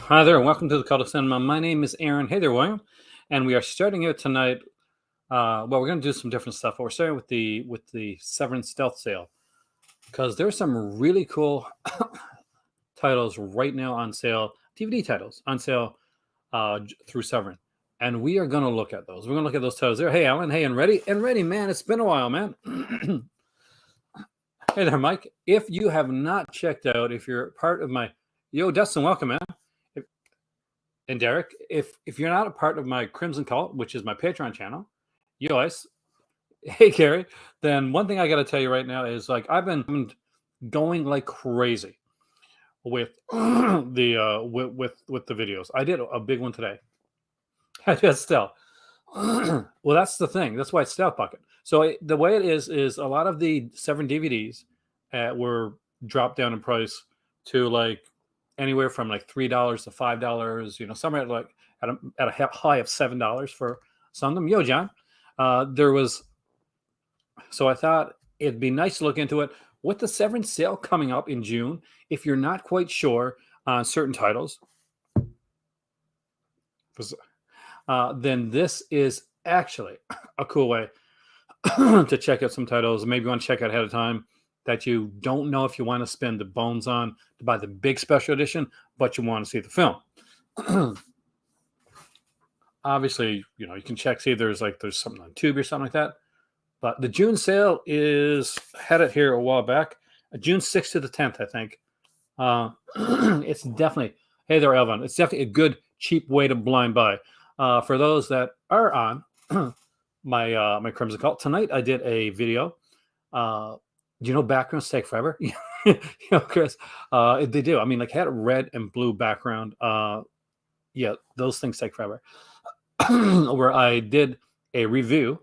Hi there, welcome to the Cult of Cinema. My name is Aaron. Hey there, William. And we are starting out tonight. We're going to do some different stuff. But we're starting with the Severin Stealth Sale because there's some really cool titles right now on sale, DVD titles on sale through Severin, and we are going to look at those. We're going to look at those titles there. Hey, Alan. Hey, and ready, man. It's been a while, man. Hey there, Mike. If you have not checked out, if you're part of my Dustin, welcome, man. And Derek, if you're not a part of my Crimson Cult, which is my Patreon channel, hey Carrie, then one thing I got to tell you right now is like I've been going like crazy with with the videos. I did a big one today. I did Stealth. Well, that's the thing. That's why it's Stealth Bucket. So the way it is a lot of the Severin DVDs were dropped down in price to like anywhere from like $3 to $5, somewhere like at a high of $7 for some of them. Yo, John, so I thought it'd be nice to look into it with the Severin sale coming up in June. If you're not quite sure on certain titles, then this is actually a cool way to check out some titles. Maybe you want to check out ahead of time that you don't know if you want to spend the bones on to buy the big special edition, but you want to see the film. Obviously, you can check, see if there's something on Tubi or something like that. But the June sale had it here a while back, June 6th to the 10th, I think. It's definitely, hey there, Elvin. It's definitely a good, cheap way to blind buy. For those that are on my Crimson Cult, tonight I did a video. Backgrounds take forever. Chris, they do. I mean, like, had a red and blue background. Yeah, those things take forever. Where I did a review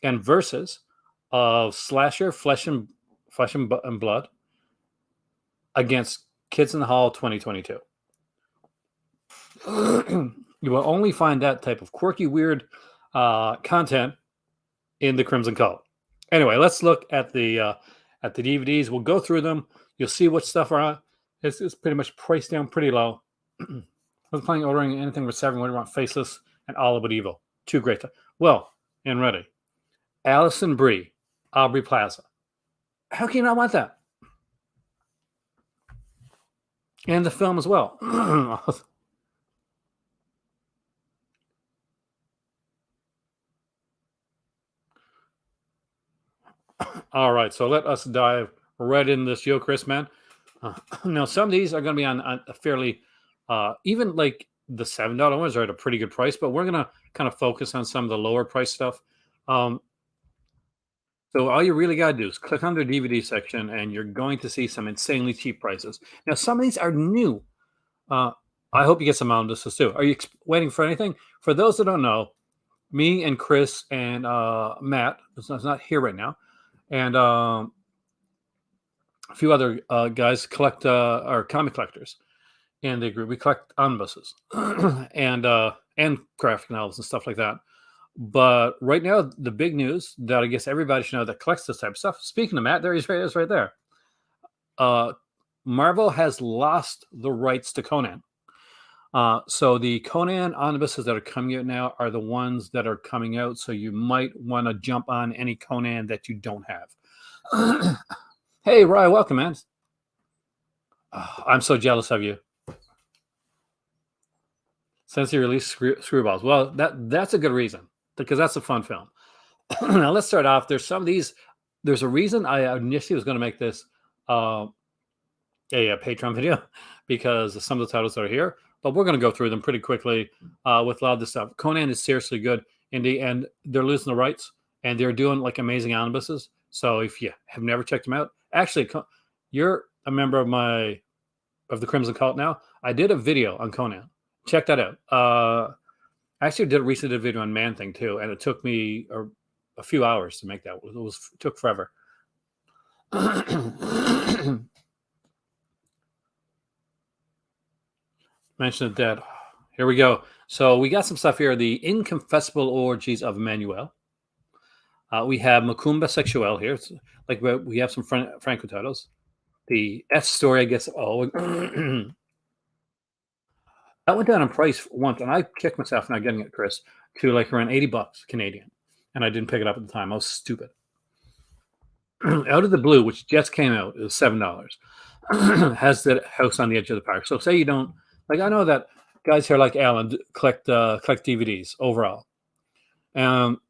and versus of Slasher Flesh and Blood against Kids in the Hall 2022. You will only find that type of quirky, weird content in the Crimson Cult. Anyway, let's look at the DVDs. We'll go through them. You'll see what stuff are on. It's pretty much priced down pretty low. I was planning on ordering anything with Severin. What do you want? Faceless and All But Evil. Two great. Well, and ready. Alison Brie, Aubrey Plaza. How can you not want that? And the film as well. All right, so let us dive right in this. Yo, Chris, man. Now, some of these are going to be on a fairly, even like the $7 ones are at a pretty good price, but we're going to kind of focus on some of the lower price stuff. So all you really got to do is click on the DVD section, and you're going to see some insanely cheap prices. Now, some of these are new. I hope you get some omnibuses too. Are you waiting for anything? For those that don't know, me and Chris and Matt, is not here right now, and a few other guys collect are comic collectors in the group. We collect omnibuses and graphic novels and stuff like that. But right now, the big news that I guess everybody should know that collects this type of stuff. Speaking of Matt, there he is right there. Marvel has lost the rights to Conan. So the Conan omnibuses that are coming out now are the ones that are coming out. So you might want to jump on any Conan that you don't have. Hey, Ryan, welcome, man. I'm so jealous of you. Since you released Screwballs. Well, that's a good reason, because that's a fun film. Now, let's start off. There's some of these. There's a reason I initially was going to make this a Patreon video, because some of the titles that are here. But we're going to go through them pretty quickly with a lot of this stuff. Conan is seriously good, indie, and they're losing the rights, and they're doing like amazing omnibuses. So if you have never checked them out, actually, you're a member of the Crimson Cult now. I did a video on Conan. Check that out. I actually recently did a video on Man Thing too, and it took me a few hours to make that. It took forever. Mentioned that. Here we go. So we got some stuff here. The Inconfessable Orgies of Emmanuel. We have Macumba Sexual here. It's like we have some Franco titles. The S story, I guess. Oh, That went down in price once, and I kicked myself not getting it, Chris, to like around 80 bucks Canadian. And I didn't pick it up at the time. I was stupid. Out of the Blue, which just came out, is $7. Has that House on the Edge of the Park. So say you don't like. I know that guys here like Alan collect DVDs overall. Um,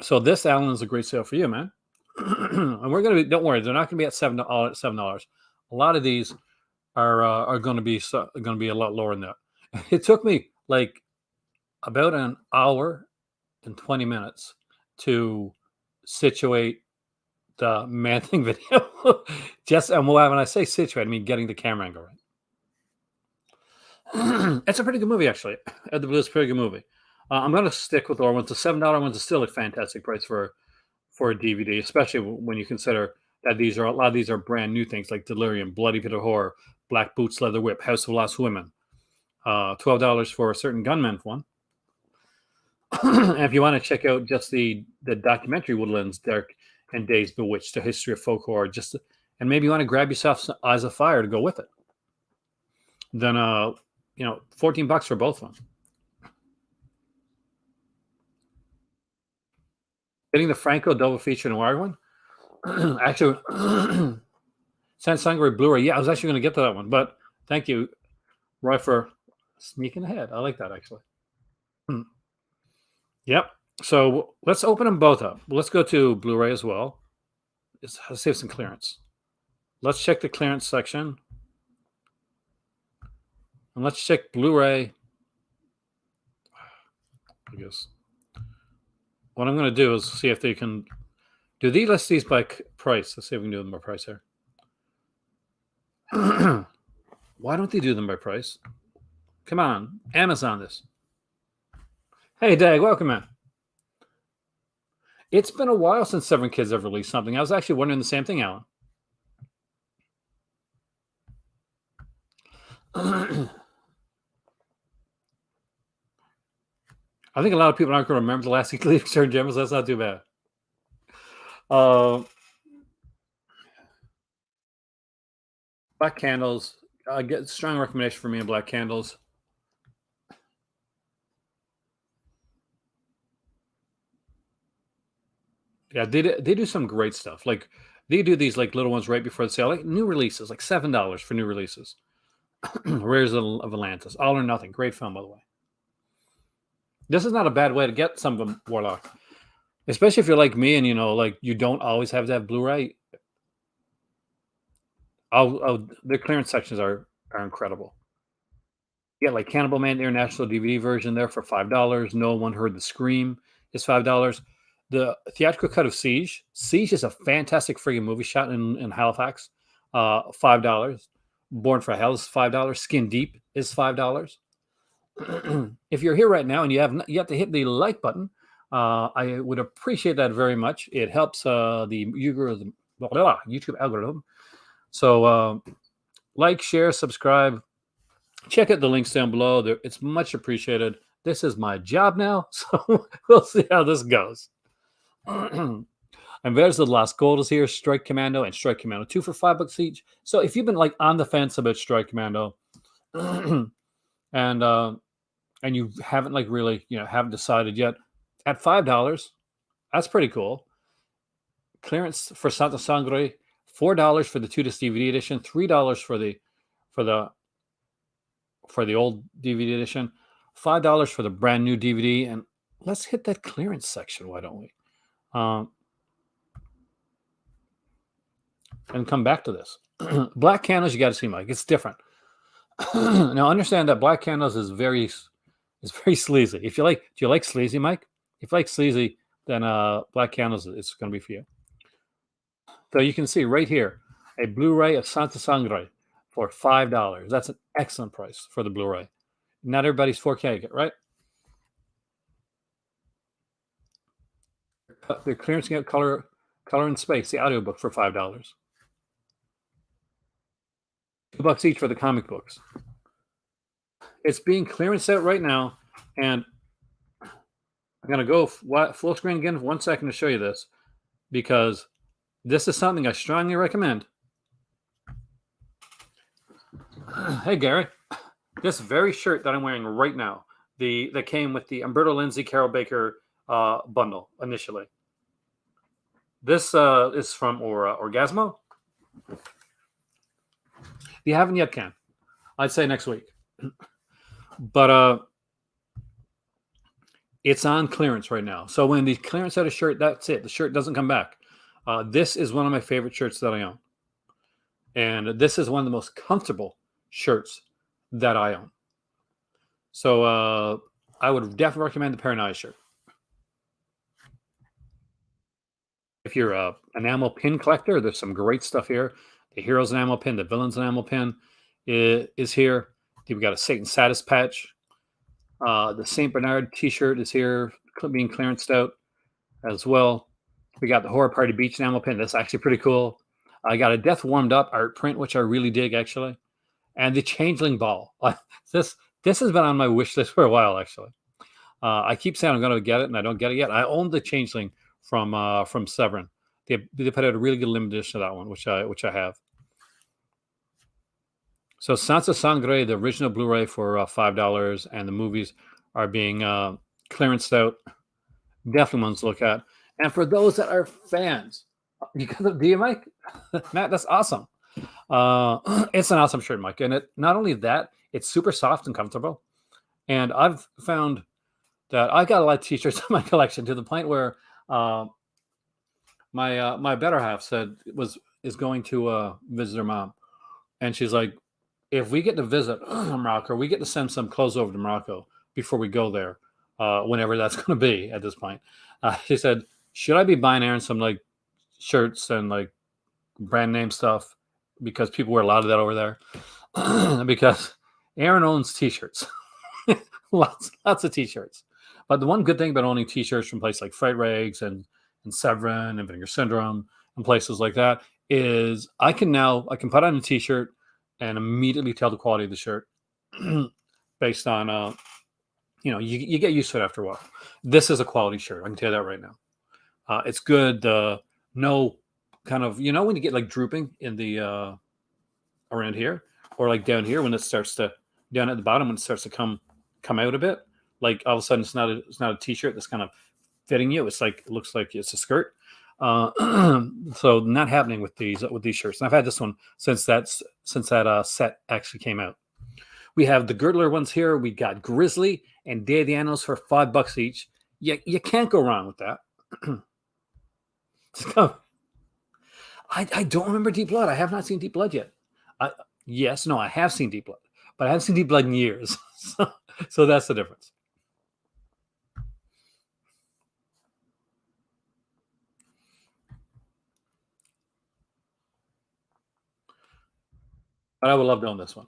so this Alan is a great sale for you, man. And we're gonna be. Don't worry, they're not gonna be at $7. A lot of these are going to be a lot lower than that. It took me like about an hour and 20 minutes to situate the Man Thing video. Just and when I say situate, I mean getting the camera angle right. It's a pretty good movie, actually. The Blue is a pretty good movie. I'm going to stick with the ones. The $7 ones is still a fantastic price for a DVD, especially when you consider that a lot of these are brand new things like Delirium, Bloody Bit of Horror, Black Boots, Leather Whip, House of Lost Women. $12 for a certain gunman one. And if you want to check out just the documentary Woodlands, Dark and Days Bewitched, a history of folk horror, and maybe you want to grab yourself some Eyes of Fire to go with it, then $14 for both of them. Getting the Franco double feature noir one. Actually, San Sangre Blu-ray. Yeah, I was actually going to get to that one, but thank you, Roy, for sneaking ahead. I like that, actually. Yep. So let's open them both up. Let's go to Blu-ray as well. Let's save some clearance. Let's check the clearance section. And let's check Blu-ray. I guess what I'm going to do is see if they can do these. List these by price. Let's see if we can do them by price here. Why don't they do them by price? Come on, Amazon this. Hey, Dag, welcome, man. It's been a while since Severin Kids have released something. I was actually wondering the same thing, Alan. I think a lot of people aren't going to remember the last Eclipse Turn Gems. That's not too bad. Black Candles. I get strong recommendation for me on Black Candles. Yeah, they do some great stuff. Like they do these like little ones right before the sale, like new releases, like $7 for new releases. Rares of Atlantis, All or Nothing, great film by the way. This is not a bad way to get some of them, Warlock, especially if you're like me and like you don't always have to have Blu-ray. The clearance sections are incredible. Yeah, like Cannibal Man International DVD version there for $5. No One Heard the Scream is $5. The theatrical cut of Siege. Siege is a fantastic friggin' movie shot in Halifax. $5. Born for Hell is $5. Skin Deep is $5. If you're here right now and you have yet to hit the like button, I would appreciate that very much. It helps the YouTube algorithm. So like, share, subscribe. Check out the links down below. It's much appreciated. This is my job now, so we'll see how this goes. And there's the Lost Gold is here, Strike Commando and Strike Commando 2 for $5 each. So if you've been like on the fence about Strike Commando, and you haven't like really haven't decided yet, at $5, that's pretty cool. Clearance for Santa Sangre, $4 for the 2-disc DVD edition, $3 for the old DVD edition, $5 for the brand new DVD. And let's hit that clearance section, why don't we? And come back to this. Black Candles, you got to see, Mike. It's different. Now, understand that Black Candles is very sleazy. Do you like sleazy, Mike? If you like sleazy, then Black Candles is going to be for you. So you can see right here a Blu-ray of Santa Sangre for $5. That's an excellent price for the Blu-ray. Not everybody's 4K, right? They're clearancing out Color in Space, the audiobook, for $5. $2 each for the comic books. It's being clearanced out right now, and I'm going to go full screen again for 1 second to show you this, because this is something I strongly recommend. Hey, Gary. This very shirt that I'm wearing right now, the that came with the Umberto Lindsay Carol Baker bundle initially. This is from Orgasmo. If you haven't yet, can I'd say next week, but it's on clearance right now. So when the clearance out a shirt, that's it. The shirt doesn't come back. This is one of my favorite shirts that I own, and this is one of the most comfortable shirts that I own. So I would definitely recommend the Paranoia shirt. If you're a enamel pin collector, there's some great stuff here. The Heroes enamel pin, the Villains enamel pin is here. We've got a Satan Satis patch. The Saint Bernard T-shirt is here, being clearanced out as well. We got the Horror Party Beach enamel pin. That's actually pretty cool. I got a Death Warmed Up art print, which I really dig actually, and the Changeling ball. this this has been on my wish list for a while actually. I keep saying I'm going to get it, and I don't get it yet. I own the Changeling from Severin. They put out a really good limited edition of that one, which I have. So Sansa Sangre, the original Blu-ray for $5, and the movies are being clearanced out. Definitely ones to look at. And for those that are fans, you got the DM, Mike? Matt, that's awesome. It's an awesome shirt, Mike. And it not only that, it's super soft and comfortable. And I've found that I got a lot of t-shirts in my collection to the point where my better half is going to visit her mom, and she's like, if we get to visit Morocco, we get to send some clothes over to Morocco before we go there, whenever that's going to be at this point. She said, should I be buying Aaron some like shirts and like brand name stuff because people wear a lot of that over there? Because Aaron owns t-shirts, lots of t-shirts. But the one good thing about owning t-shirts from places like Fright Rags and Severin and Vinegar Syndrome and places like that is I can put on a t-shirt and immediately tell the quality of the shirt based on you get used to it after a while. This is a quality shirt. I can tell you that right now. It's good. No kind of when you get like drooping in the around here or like down here when it starts to down at the bottom when it starts to come out a bit. Like all of a sudden it's not a t-shirt that's kind of fitting you. It's like it looks like it's a skirt. So not happening with these shirts. And I've had this one since that set actually came out. We have the girdler ones here. We got Grizzly and Day of the Animals for $5 each. You can't go wrong with that. So, I don't remember Deep Blood. I have not seen Deep Blood yet. I have seen Deep Blood, but I haven't seen Deep Blood in years. So that's the difference. But I would love to own this one.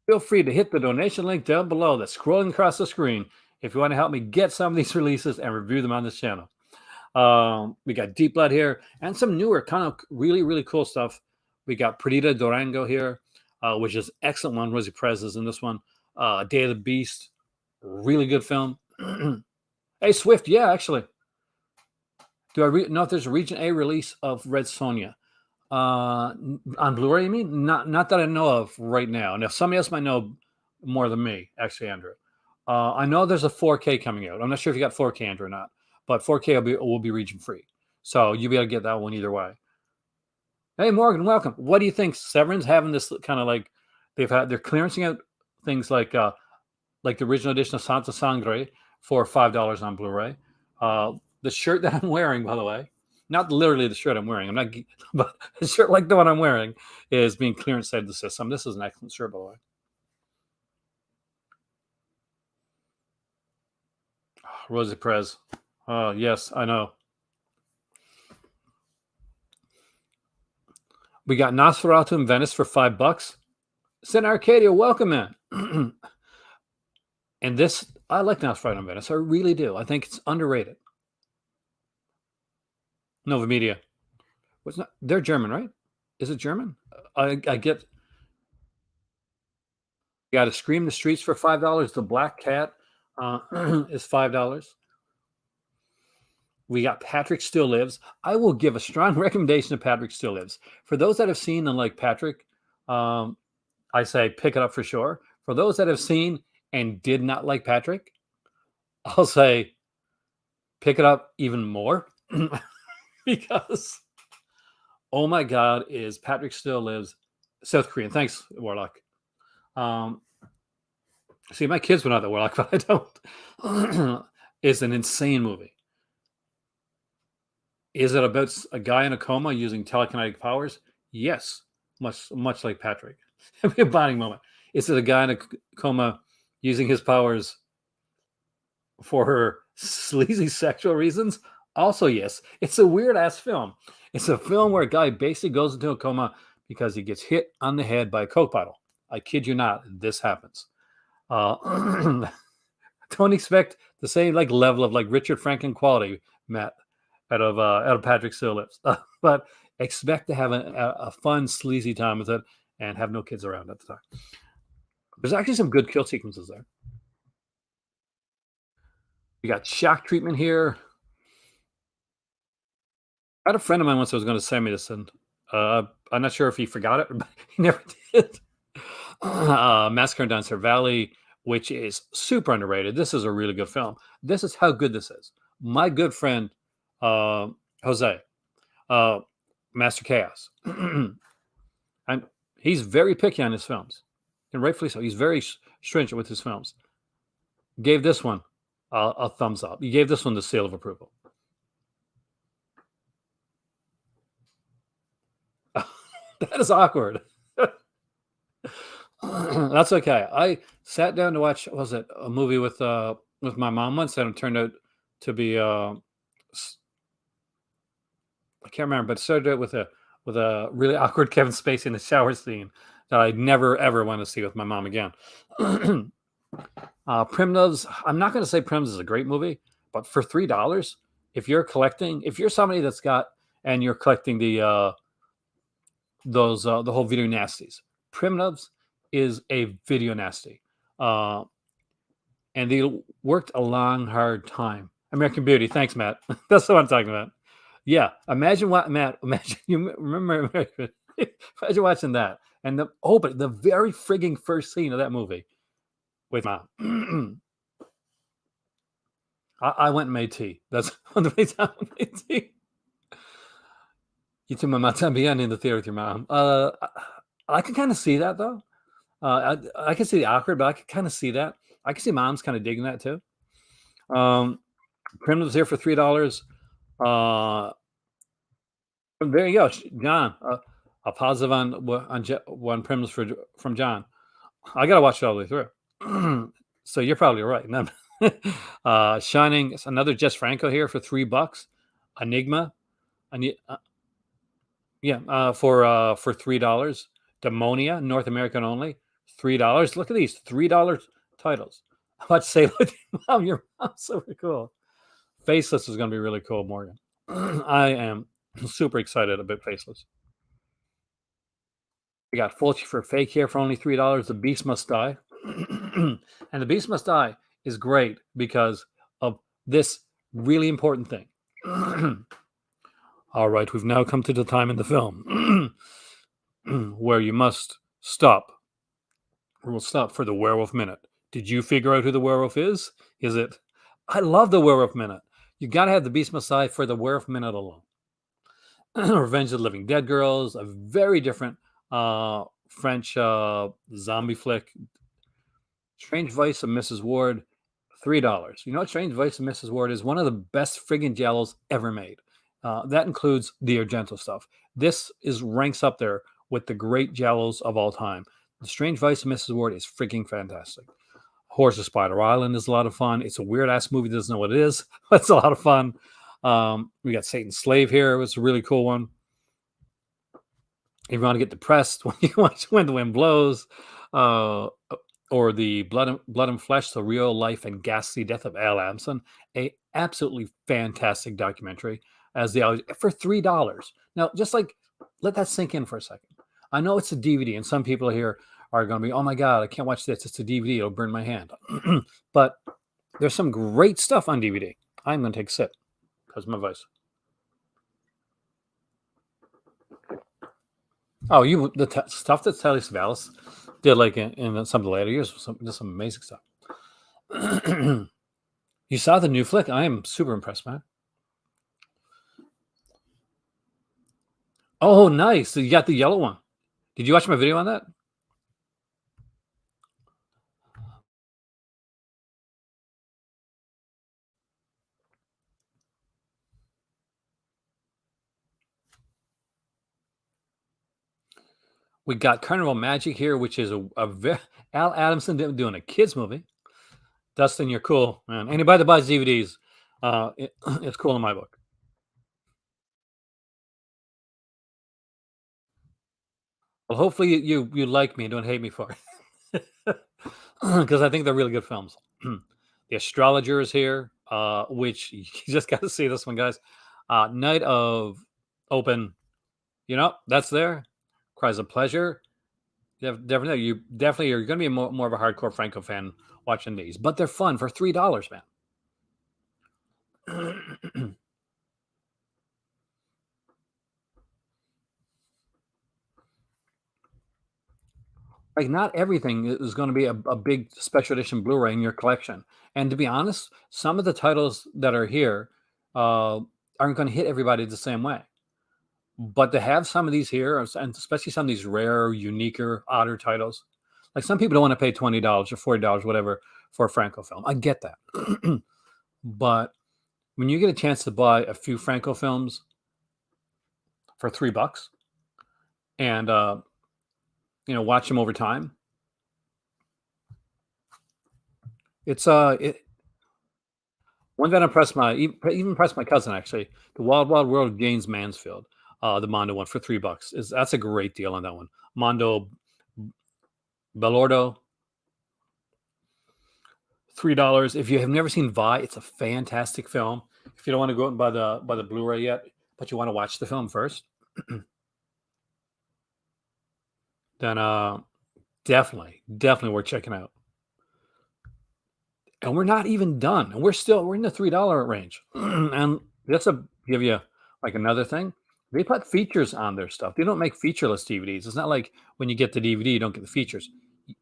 Feel free to hit the donation link down below that's scrolling across the screen if you want to help me get some of these releases and review them on this channel. We got Deep Blood here and some newer kind of really, really cool stuff. We got Perdita Durango here, which is excellent one. Rosie Perez is in this one. Day of the Beast, really good film. Hey, Swift, yeah, actually. Do I know if there's a Region A release of Red Sonja? On Blu-ray, you mean? Not that I know of right now. Now, somebody else might know more than me, actually, Andrew. I know there's a 4K coming out. I'm not sure if you got 4K, Andrew, or not, but 4K will be region free, so you'll be able to get that one either way. Hey, Morgan, welcome. What do you think? Severin's having this kind of like they're clearancing out things like the original edition of Santa Sangre for $5 on Blu-ray. The shirt that I'm wearing, by the way, not literally the shirt I'm wearing. I'm not, but a shirt like the one I'm wearing is being clearance out of the system. This is an excellent shirt, by the way. Rosie Perez. Oh, yes, I know. We got Nosferatu in Venice for $5. Sin Arcadia, welcome in. And this, I like Nosferatu in Venice. I really do. I think it's underrated. Nova Media. They're German, right? Is it German? I get. You got to Scream the Streets for $5. The Black Cat is $5. We got Patrick Still Lives. I will give a strong recommendation to Patrick Still Lives. For those that have seen and like Patrick, um, I say pick it up for sure. For those that have seen and did not like Patrick, I'll say pick it up even more because oh my god, is Patrick Still Lives South Korean? Thanks, Warlock. Um, see, my kids would know that Warlock, but I don't. It's an insane movie. Is it about a guy in a coma using telekinetic powers? Yes, much like Patrick. It'd be a bonding moment. Is it a guy in a coma using his powers for her sleazy sexual reasons? Also, yes. It's a weird ass film. It's a film where a guy basically goes into a coma because he gets hit on the head by a Coke bottle. I kid you not, this happens. Uh, don't expect the same like level of like Richard Franklin quality, Matt, out of Patrick Still Lives, but expect to have a fun sleazy time with it and have no kids around at the time. There's actually some good kill sequences there. We got shock treatment here. I had a friend of mine once who was going to send me this, and I'm not sure if he forgot it, but he never did. Massacre in Dinosaur Valley, which is super underrated. This is a really good film. This is how good this is. My good friend uh, Jose, uh, Master Chaos, and he's very picky on his films, and rightfully so. He's very stringent with his films. Gave this one a thumbs up. He gave this one the seal of approval. That is awkward. That's okay. I sat down to watch. What was it a movie with my mom once, and it turned out to be I can't remember, but it started out with a really awkward Kevin Spacey in the shower scene that I never ever want to see with my mom again. Primitives. I'm not going to say Primitives is a great movie, but for $3, if you're somebody that's got and you're collecting the whole video nasties, Primitives is a video nasty, and they worked a long, hard time. American Beauty. Thanks, Matt. That's what I'm talking about. Yeah, imagine what Matt. Imagine you remember. Imagine watching that, and but the very frigging first scene of that movie with mom. I went and made tea. That's one of the reasons I made tea. You took my Matambian in the theater with your mom. I can kind of see that though. I can see the awkward, but I can kind of see that. I can see mom's kind of digging that too. Primitives here for $3. There you go, John. A positive on Primitives from John. I gotta watch it all the way through. So you're probably right. Shining, another Jess Franco here for $3. Enigma, for $3. Demonia, North American only, $3. Look at these $3 titles. I'm about to say, look, Mom, your mom's super cool. Faceless is going to be really cool, Morgan. I am super excited about Faceless. We got Fulci for Fake here for only $3. The Beast Must Die. And The Beast Must Die is great because of this really important thing. All right, we've now come to the time in the film where you must stop. We'll stop for the werewolf minute. Did you figure out who the werewolf is? Is it? I love the werewolf minute. You got to have the Beast Must Die for the werewolf minute alone. Revenge of the Living Dead Girls, a very different French zombie flick. Strange Vice of Mrs. Ward, $3. You know what Strange Vice of Mrs. Ward is? One of the best friggin' giallos ever made. That includes the Argento stuff. This ranks up there with the great giallos of all time. The Strange Vice of Mrs. Ward is freaking fantastic. Horrors of Spider Island is a lot of fun. It's a weird ass movie that doesn't know what it is. It's a lot of fun. We got Satan's Slave here. It was a really cool one. If you want to get depressed when you watch When the Wind Blows, or the Blood and Flesh, the real life and ghastly death of Al Amson, a absolutely fantastic documentary for $3. Now, just like let that sink in for a second. I know it's a DVD, and some people here are going to be, oh my God, I can't watch this. It's a DVD. It'll burn my hand. But there's some great stuff on DVD. I'm going to take a sip. because my voice. Oh, stuff that Telly Savalas did, like in some of the later years, was just some amazing stuff. You saw the new flick? I am super impressed, man. Oh, nice. So you got the yellow one. Did you watch my video on that? We got Carnival Magic here, which is Al Adamson doing a kids movie. Dustin, you're cool, man. Anybody that buys DVDs, it's cool in my book. Well, hopefully you like me and don't hate me for it, because I think they're really good films. The Astrologer is here, which you just got to see this one, guys. Night of Open, that's there. Cries of Pleasure. Definitely, you're going to be more of a hardcore Franco fan watching these, but they're fun for $3, man. Like, not everything is going to be a big special edition Blu-ray in your collection. And to be honest, some of the titles that are here aren't going to hit everybody the same way. But to have some of these here, and especially some of these rare, uniquer, odder titles, like some people don't want to pay $20 or $40, whatever, for a Franco film. I get that. But when you get a chance to buy a few Franco films for $3 and watch them over time, it's one that impressed even impressed my cousin, actually. The Wild Wild World of James Mansfield, the Mondo one, for $3 that's a great deal on that one. Mondo Belordo, $3. If you have never seen Vi, it's a fantastic film. If you don't want to go out and buy the Blu-ray yet, but you want to watch the film first, then definitely worth checking out. And we're not even done. And we're in the $3 range. And just to give you like another thing, they put features on their stuff. They don't make featureless DVDs. It's not like when you get the DVD, you don't get the features.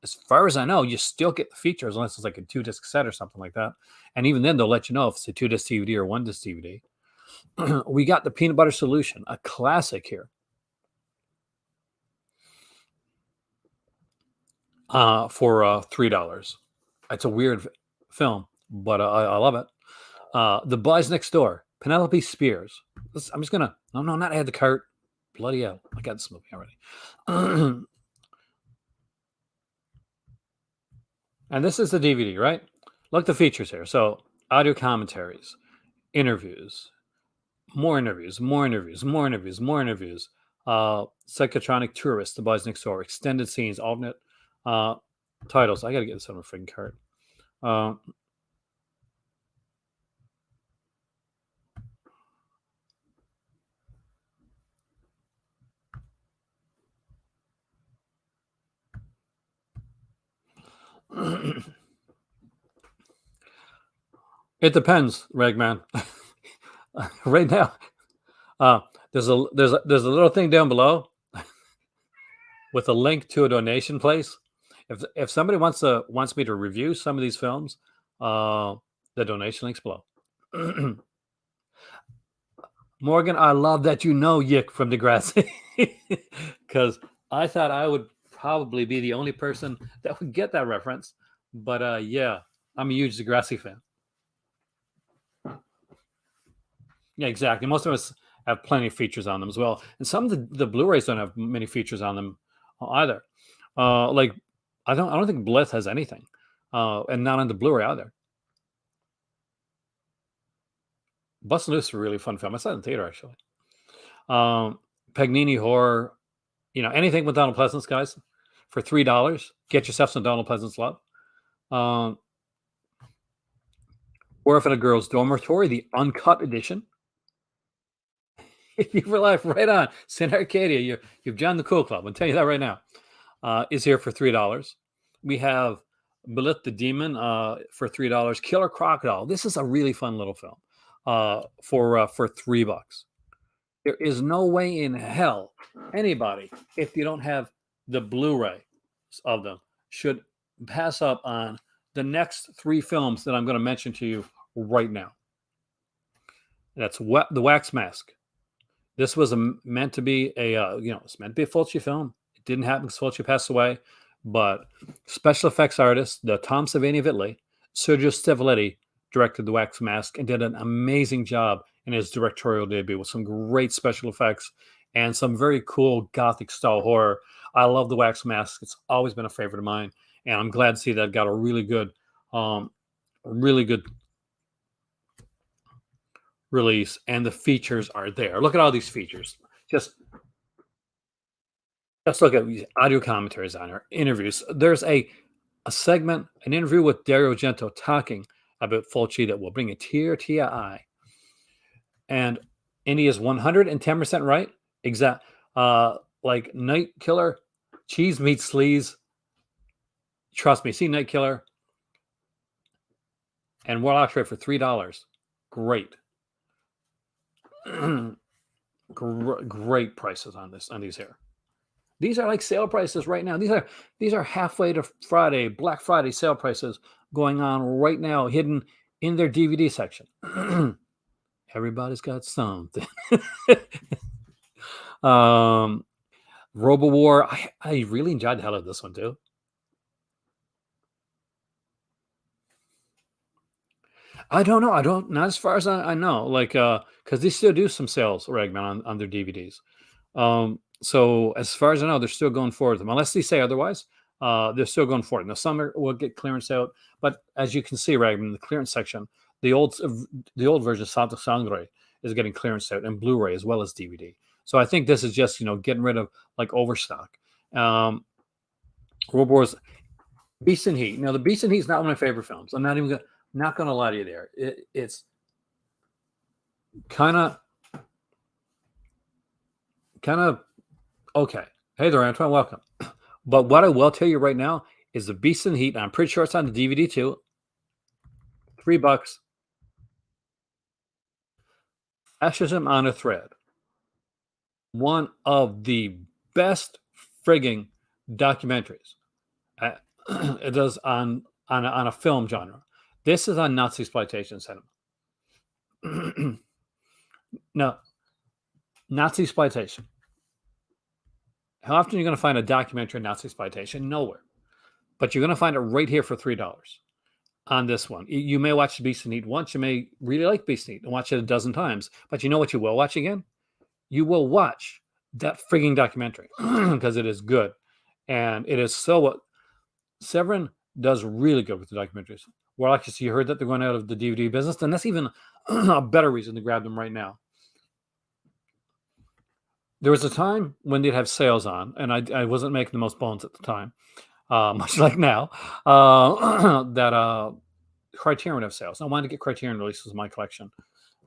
As far as I know, you still get the features unless it's like a 2-disc set or something like that. And even then, they'll let you know if it's a 2-disc DVD or 1-disc DVD. We got the Peanut Butter Solution, a classic here. For $3. It's a weird film, but I love it. The Boys Next Door, Penelope Spears. I'm just gonna not add the cart. Bloody hell, I got this movie already. And this is the DVD, right? Look at the features here. So audio commentaries, interviews, more interviews, more interviews, more interviews, more interviews. Psychotronic Tourist, The Boys Next Door, extended scenes, alternate titles. I gotta get this on a freaking cart. It depends, Ragman. Right now, there's a little thing down below with a link to a donation place. If somebody wants me to review some of these films, the donation link's below. Morgan, I love that Yick from Degrassi, because I thought I would probably be the only person that would get that reference. But yeah, I'm a huge Degrassi fan. Yeah, exactly. Most of us have plenty of features on them as well, and some of the Blu-rays don't have many features on them either. Like I don't think Blith has anything, and not on the Blu-ray either. Bustin' Loose is a really fun film. I saw it in theater, actually. Pagnini Horror, anything with Donald Pleasance, guys, for $3. Get yourself some Donald Pleasance love. Orphan of Girls Dormitory, the uncut edition. You for life, right on. Sin Arcadia, you've joined the cool club. I'll tell you that right now. Is here for $3. We have Belith the Demon for $3. Killer Crocodile. This is a really fun little film. for $3. There is no way in hell anybody, if you don't have the Blu-ray of them, should pass up on the next three films that I'm going to mention to you right now. That's The Wax Mask. This was meant to be it's meant to be a Fulci film. It didn't happen because Fulci passed away, but special effects artist, the Tom Savini of Italy, Sergio Stivoletti, directed The Wax Mask and did an amazing job in his directorial debut with some great special effects and some very cool gothic style horror. I love The Wax Mask. It's always been a favorite of mine, and I'm glad to see that it got a really good release, and the features are there. Look at all these features. Just look at these audio commentaries on our interviews. There's an interview with Dario Argento talking about Fulci that will bring a tear to your eye. And he is 110% right. Exact. Like Night Killer, cheese meets sleaze. Trust me, see Night Killer and Warlock Trade for $3. Great. Great prices on these here. These are like sale prices right now. These are halfway to Friday, Black Friday sale prices going on right now, hidden in their DVD section. Everybody's got something. Robo War. I really enjoyed the hell out of this one too. I don't know. Not as far as I know. Like, because they still do some sales, Ragman, on their DVDs. So as far as I know, they're still going forward with them, unless they say otherwise. They're still going forward. Now some will get clearance out, but as you can see, Ragman, in the clearance section, the old version, Santa Sangre, is getting clearance out, and Blu-ray as well as DVD. So I think this is just getting rid of like overstock. World Wars, Beast and Heat. Now the Beast and Heat is not one of my favorite films. I'm not gonna lie to you there. It's kind of okay. Hey there, Antoine. Welcome. But what I will tell you right now is the Beast and Heat. And I'm pretty sure it's on the DVD too. $3. Fascism on a Thread. One of the best frigging documentaries it does on a film genre. This is on Nazi exploitation cinema. No, Nazi exploitation. How often are you going to find a documentary on Nazi exploitation? Nowhere. But you're going to find it right here for $3 on this one. You may watch Beast and Heat once. You may really like Beast and Heat and watch it a dozen times. But you know what you will watch again? You will watch that frigging documentary because it is good. And it is so... Severin does really good with the documentaries. Well, actually, you heard that they're going out of the DVD business, then that's even a better reason to grab them right now. There was a time when they'd have sales on, and I wasn't making the most bones at the time, much like now, that Criterion would have sales. I wanted to get Criterion releases in my collection,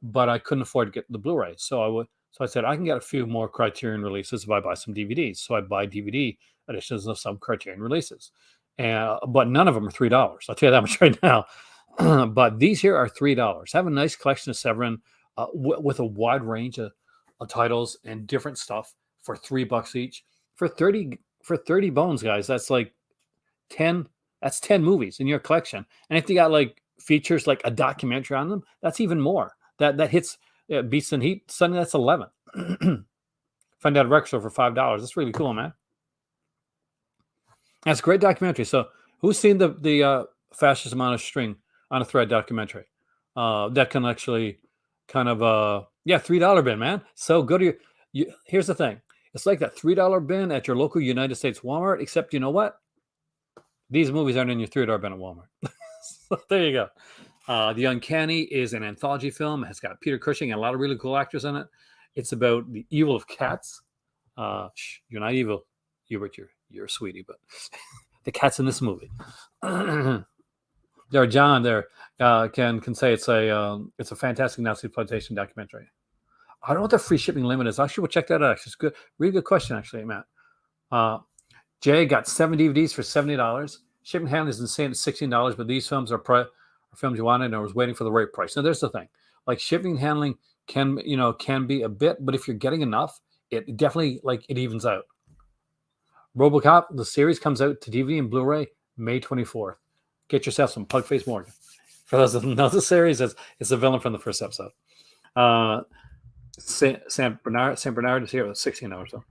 but I couldn't afford to get the Blu-ray. So I said, I can get a few more Criterion releases if I buy some DVDs. So I buy DVD editions of some Criterion releases. But none of them are $3. I'll tell you that much right now. But these here are $3. Have a nice collection of Severin with a wide range of titles and different stuff for $3 each. For 30 bones, guys, that's like 10. That's 10 movies in your collection. And if you got like features like a documentary on them, that's even more. That hits Beast and Heat. Suddenly that's 11. Find out a record store for $5. That's really cool, man. That's a great documentary. So who's seen the Fascism on a Thread documentary? That can actually kind of $3 bin, man. So go to here's the thing. It's like that $3 bin at your local United States Walmart, except you know what? These movies aren't in your $3 bin at Walmart. So there you go. The Uncanny is an anthology film. It has got Peter Cushing and a lot of really cool actors in it. It's about the evil of cats. You're not evil, Hubert. You're a sweetie, but the cats in this movie. There, John. There, can say it's a fantastic Nazi exploitation documentary. I don't know what the free shipping limit is. Actually, we'll check that out. Actually, it's good, really good question, actually, Matt. Jay got 7 DVDs for $70. Shipping handling is insane at $16, but these films are films you wanted, and I was waiting for the right price. Now, there's the thing. Like shipping and handling can be a bit, but if you're getting enough, it definitely like it evens out. RoboCop, the series comes out to DVD and Blu-ray May 24th. Get yourself some Pugface Morgan. For those that don't know the series, it's the villain from the first episode. Uh, Saint Bernard is here with $16 though.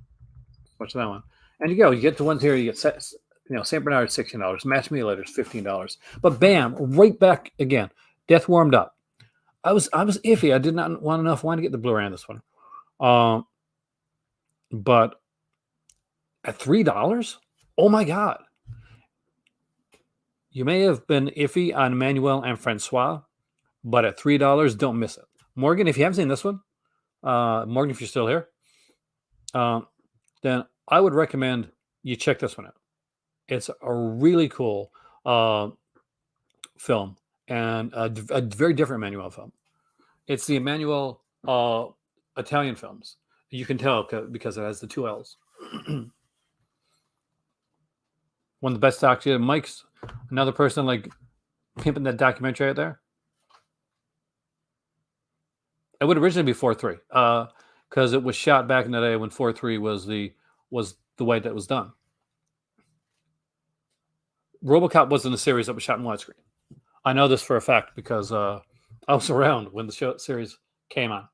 Watch that one. And you go, you get the ones here, you get Saint Bernard $16, Match Me Later is $15. But bam, right back again. Death warmed up. I was iffy. I did not want enough wine to get the Blu-ray on this one. But at $3, oh my God. You may have been iffy on Manuel and Francois, but at $3, don't miss it. Morgan, if you haven't seen this one, Morgan, if you're still here, then I would recommend you check this one out. It's a really cool film and a very different Manuel film. It's the Emmanuel Italian films. You can tell because it has the two L's. One of the best docs. Mike's another person like pimping that documentary out there. It would originally be 4:3 because it was shot back in the day when 4:3 was the way that was done. RoboCop wasn't a series that was shot in widescreen. I know this for a fact because I was around when the series came on.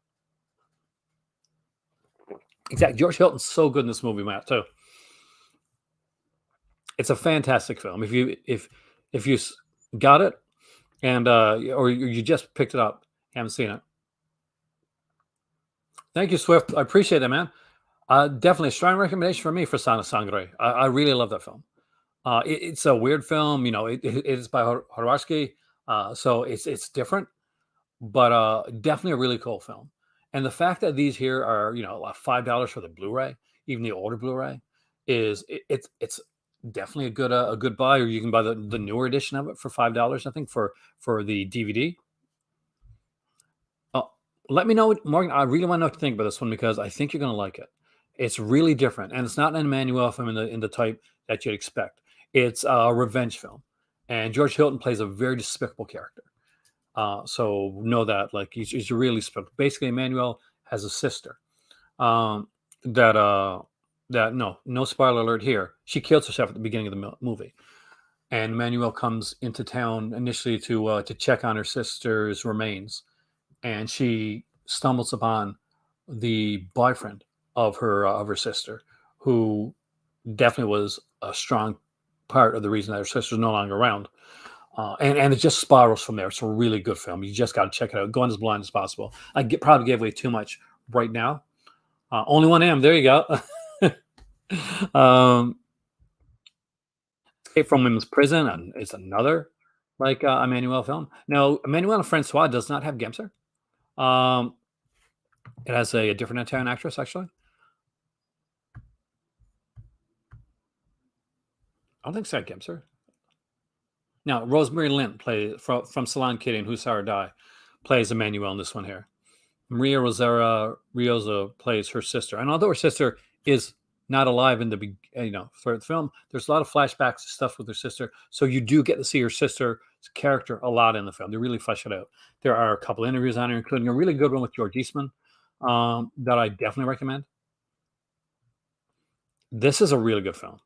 Exactly. George Hilton's so good in this movie, Matt, too. It's a fantastic film. If you got it and or you just picked it up, haven't seen it. Thank you, Swift. I appreciate that, man. Definitely a strong recommendation for me for Sana Sangre. I really love that film. It's a weird film, it is by Horowski, so it's different, but definitely a really cool film. And the fact that these here are, $5 for the Blu-ray, even the older Blu-ray, it's definitely a good buy. Or you can buy the newer edition of it for $5, I think, for the DVD. Let me know, Morgan. I really want to know what to think about this one because I think you're going to like it. It's really different, and it's not an Emmanuel film in the type that you'd expect. It's a revenge film, and George Hilton plays a very despicable character. So know that, like, he's really despicable. Basically, Emmanuel has a sister that no spoiler alert here. She kills herself at the beginning of the movie, and Emmanuel comes into town initially to check on her sister's remains, and she stumbles upon the boyfriend of her sister, who definitely was a strong part of the reason that her sister's no longer around. And it just spirals from there. It's a really good film. You just got to check it out. Go in as blind as possible. Probably gave away too much right now. Only one M. There you go. Escape from Women's Prison. And it's another Emmanuel film. Now, Emmanuel and Francois does not have Gemser. It has a different Italian actress, actually. I don't think so, Gemser. Now, Rosemary Lint from Salon Kitty and Who Saw Her Die plays Emmanuel in this one here. Maria Rioza plays her sister. And although her sister is not alive in for the film, there's a lot of flashbacks and stuff with her sister. So you do get to see her sister's character a lot in the film. They really flesh it out. There are a couple interviews on here, including a really good one with George Eastman that I definitely recommend. This is a really good film.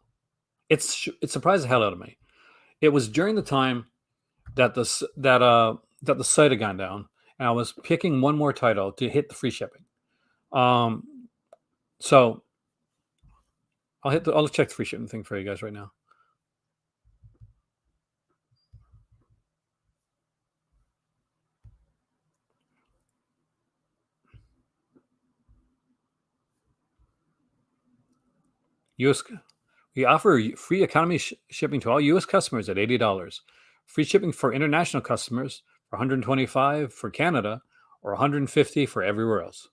It surprised the hell out of me. It was during the time that the site had gone down, and I was picking one more title to hit the free shipping. So I'll check the free shipping thing for you guys right now. We offer free economy shipping to all U.S. customers at $80. Free shipping for international customers for $125 for Canada or $150 for everywhere else.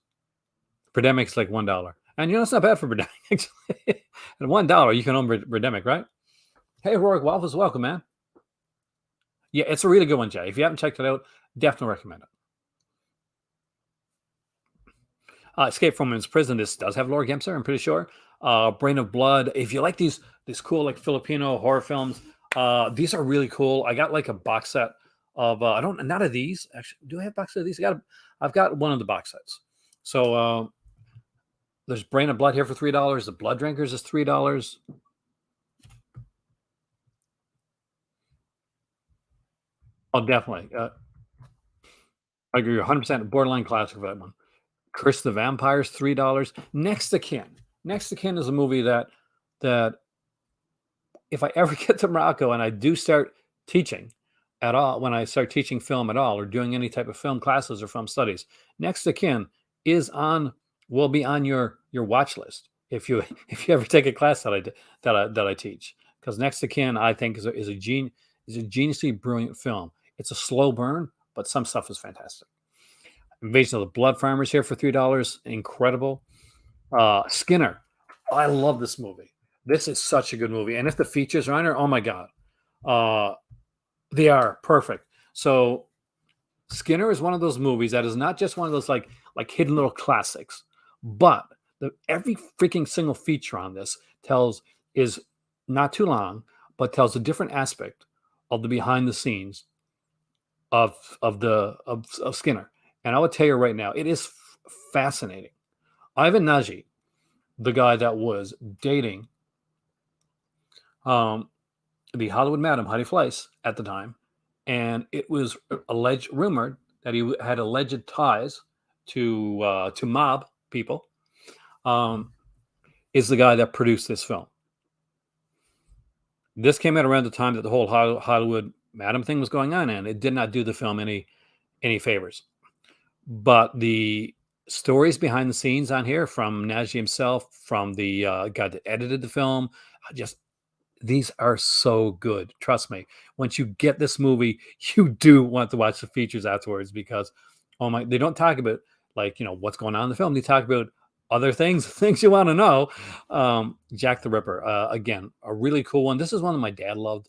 Birdemic's like $1. And it's not bad for Birdemic, actually. At $1, you can own Birdemic, right? Hey, Rorik Waffles, welcome, man. Yeah, it's a really good one, Jay. If you haven't checked it out, definitely recommend it. Escape from Women's Prison. This does have Laura Gemser, I'm pretty sure. Brain of Blood. If you like these cool like Filipino horror films, these are really cool. I got like a box set of not of these. Actually, do I have a box set of these? I I've got one of the box sets. So there's Brain of Blood here for $3. The Blood Drinkers is $3. Oh, definitely. I agree 100%. Borderline classic for that one. Curse the Vampires, $3. Next to Kin. Next to Kin is a movie that if I ever get to Morocco and I do start teaching at all, when I start teaching film at all or doing any type of film classes or film studies, Next to Kin is on will be on your watch list if you if you ever take a class that I teach, because Next to Kin I think is a geniusly brilliant film. It's a slow burn, but some stuff is fantastic. Invasion of the Blood Farmers here for $3, incredible. Skinner, I love this movie. This is such a good movie, and if the features are on there, oh my god, uh, they are perfect. So Skinner is one of those movies that is not just one of those like hidden little classics, but every freaking single feature on this tells is not too long, but tells a different aspect of the behind the scenes of Skinner. And I would tell you right now, it is fascinating. Ivan Nagy, the guy that was dating um, the Hollywood Madam Heidi Fleiss at the time, and it was rumored that he had alleged ties to mob people. Um, is the guy that produced this film. This came out around the time that the whole Hollywood Madam thing was going on, and it did not do the film any favors. But the stories behind the scenes on here from Nagy himself, from the guy that edited the film, just these are so good. Trust me. Once you get this movie, you do want to watch the features afterwards because, oh my, they don't talk about what's going on in the film. They talk about other things, things you want to know. Jack the Ripper, again, a really cool one. This is one that my dad loved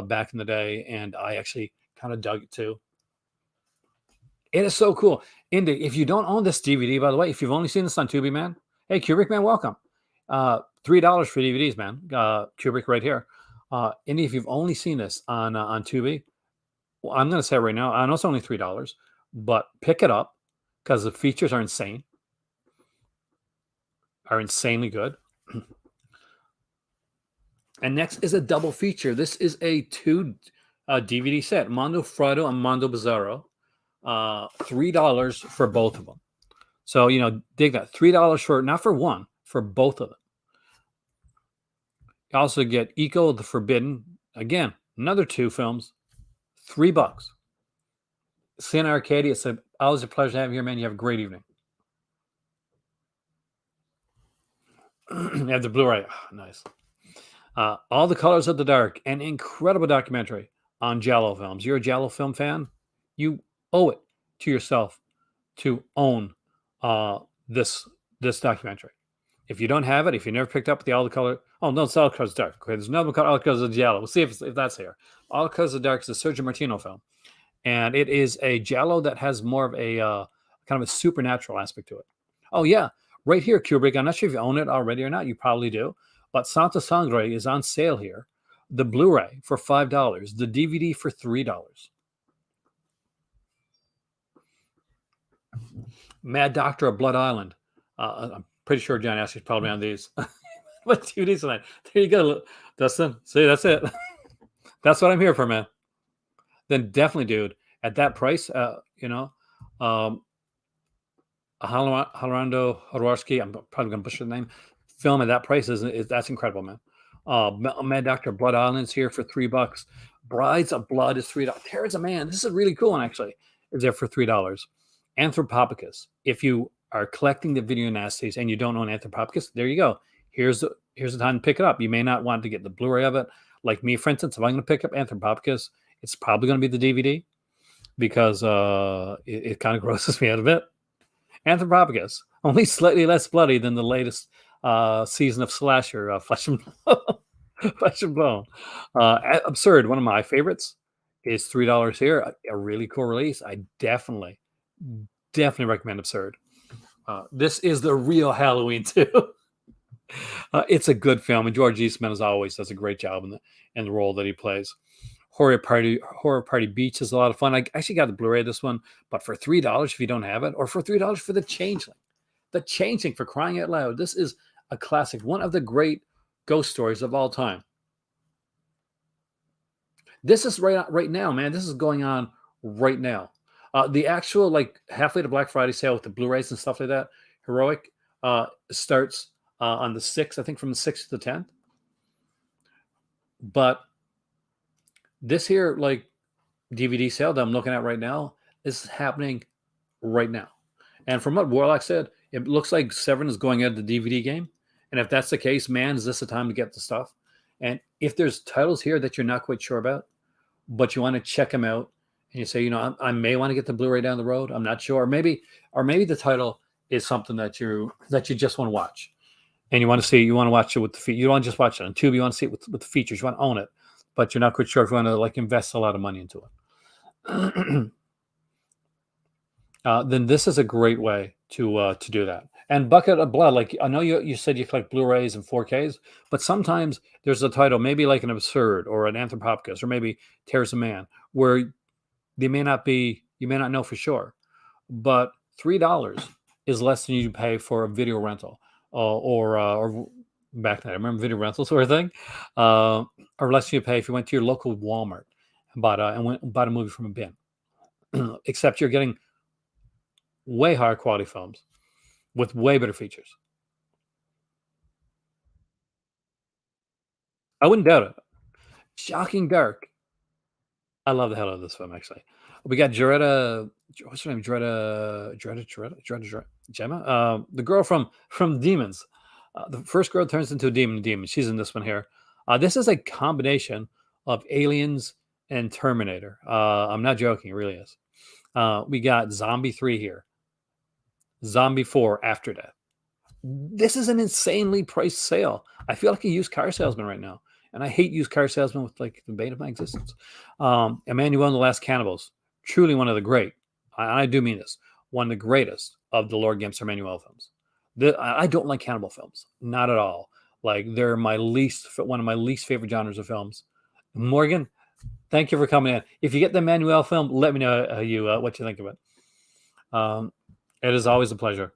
back in the day, and I actually kind of dug it too. It is so cool. Indy, if you don't own this DVD, by the way, if you've only seen this on Tubi, man, hey, Kubrick, man, welcome. $3 for DVDs, man. Kubrick right here. Indy, if you've only seen this on Tubi, well, I'm going to say right now, I know it's only $3, but pick it up because the features are insane, are insanely good. And next is a double feature. This is a two DVD set, Mondo Frado and Mondo Bizarro. $3 for both of them. So, dig that. $3 for, not for one, for both of them. You also get Eco the Forbidden. Again, another two films, $3. Sin Arcadia. It's always a pleasure to have you here, man. You have a great evening. You have the Blu-ray. Oh, nice. All the Colors of the Dark, an incredible documentary on Giallo films. You're a Giallo film fan? You owe it to yourself to own this documentary. If you don't have it, if you never picked up All the Colors of the Dark. Okay, there's another one called All the Colors of Giallo. We'll see if that's here. All the Colors of the Dark is a Sergio Martino film, and it is a Giallo that has more of a kind of a supernatural aspect to it. Oh yeah, right here, Kubrick. I'm not sure if you own it already or not. You probably do, but Santa Sangre is on sale here. The Blu-ray for $5, the DVD for $3. Mad Doctor of Blood Island. I'm pretty sure John Ashley's probably on these. What DVDs tonight? There you go, Dustin. See, that's it. That's what I'm here for, man. Then definitely, dude, at that price, Alejandro Horowski, I'm probably going to butcher the name, film at that price is that's incredible, man. Mad Doctor Blood Island's here for $3. Brides of Blood is $3. There's a man. This is a really cool one, actually. Is there for $3. Anthropophagus. If you are collecting the video nasties and you don't own Anthropophagus, there you go. Here's the time to pick it up. You may not want to get the Blu-ray of it. Like me, for instance, if I'm going to pick up Anthropophagus, it's probably going to be the DVD because it kind of grosses me out a bit. Anthropophagus, only slightly less bloody than the latest season of Slasher, Flesh and Bone. Absurd, one of my favorites, is $3 here. A really cool release. I definitely recommend Absurd. This is the real Halloween too. It's a good film, and George Eastman, as always, does a great job in the role that he plays. Horror Party Beach is a lot of fun. I actually got the Blu-ray of this one, but for $3 if you don't have it, or for $3 for The Changeling. The Changeling, for crying out loud. This is a classic, one of the great ghost stories of all time. This is right now, man. This is going on right now. The actual like halfway to Black Friday sale with the Blu-rays and stuff like that, Heroic, starts on the 6th, I think from the 6th to the 10th. But this here, like DVD sale that I'm looking at right now, is happening right now. And from what Warlock said, it looks like Severin is going out of the DVD game. And if that's the case, man, is this the time to get the stuff? And if there's titles here that you're not quite sure about, but you want to check them out, and you say, I may want to get the Blu-ray down the road. I'm not sure. Or maybe the title is something that you just want to watch, and you want to watch it with the feet. You don't want to just watch it on Tube. You want to see it with the features. You want to own it, but you're not quite sure if you want to like invest a lot of money into it. Then this is a great way to do that. And Bucket of Blood, like I know you said you collect Blu-rays and 4Ks, but sometimes there's a title, maybe like an Absurd or an Anthropopcus or maybe Tears of Man, where you may not know for sure, but $3 is less than you pay for a video rental, or back then I remember video rental sort of thing, or less than you pay if you went to your local Walmart and bought a movie from a bin. Except you're getting way higher quality films with way better features. I wouldn't doubt it. Shocking Dark. I love the hell out of this film, actually. We got Joretta, what's her name? Joretta Gemma? The girl from Demons. The first girl turns into a demon. She's in this one here. This is a combination of Aliens and Terminator. I'm not joking, it really is. We got Zombie 3 here. Zombie 4, After Death. This is an insanely priced sale. I feel like a used car salesman right now. And I hate used car salesmen with like the bane of my existence. Emmanuel and the Last Cannibals. Truly one of the great, I do mean this, one of the greatest of the Lord Gimps Emmanuel films. I don't like cannibal films. Not at all. Like they're one of my least favorite genres of films. Morgan, thank you for coming in. If you get the Emmanuel film, let me know what you think of it. It is always a pleasure.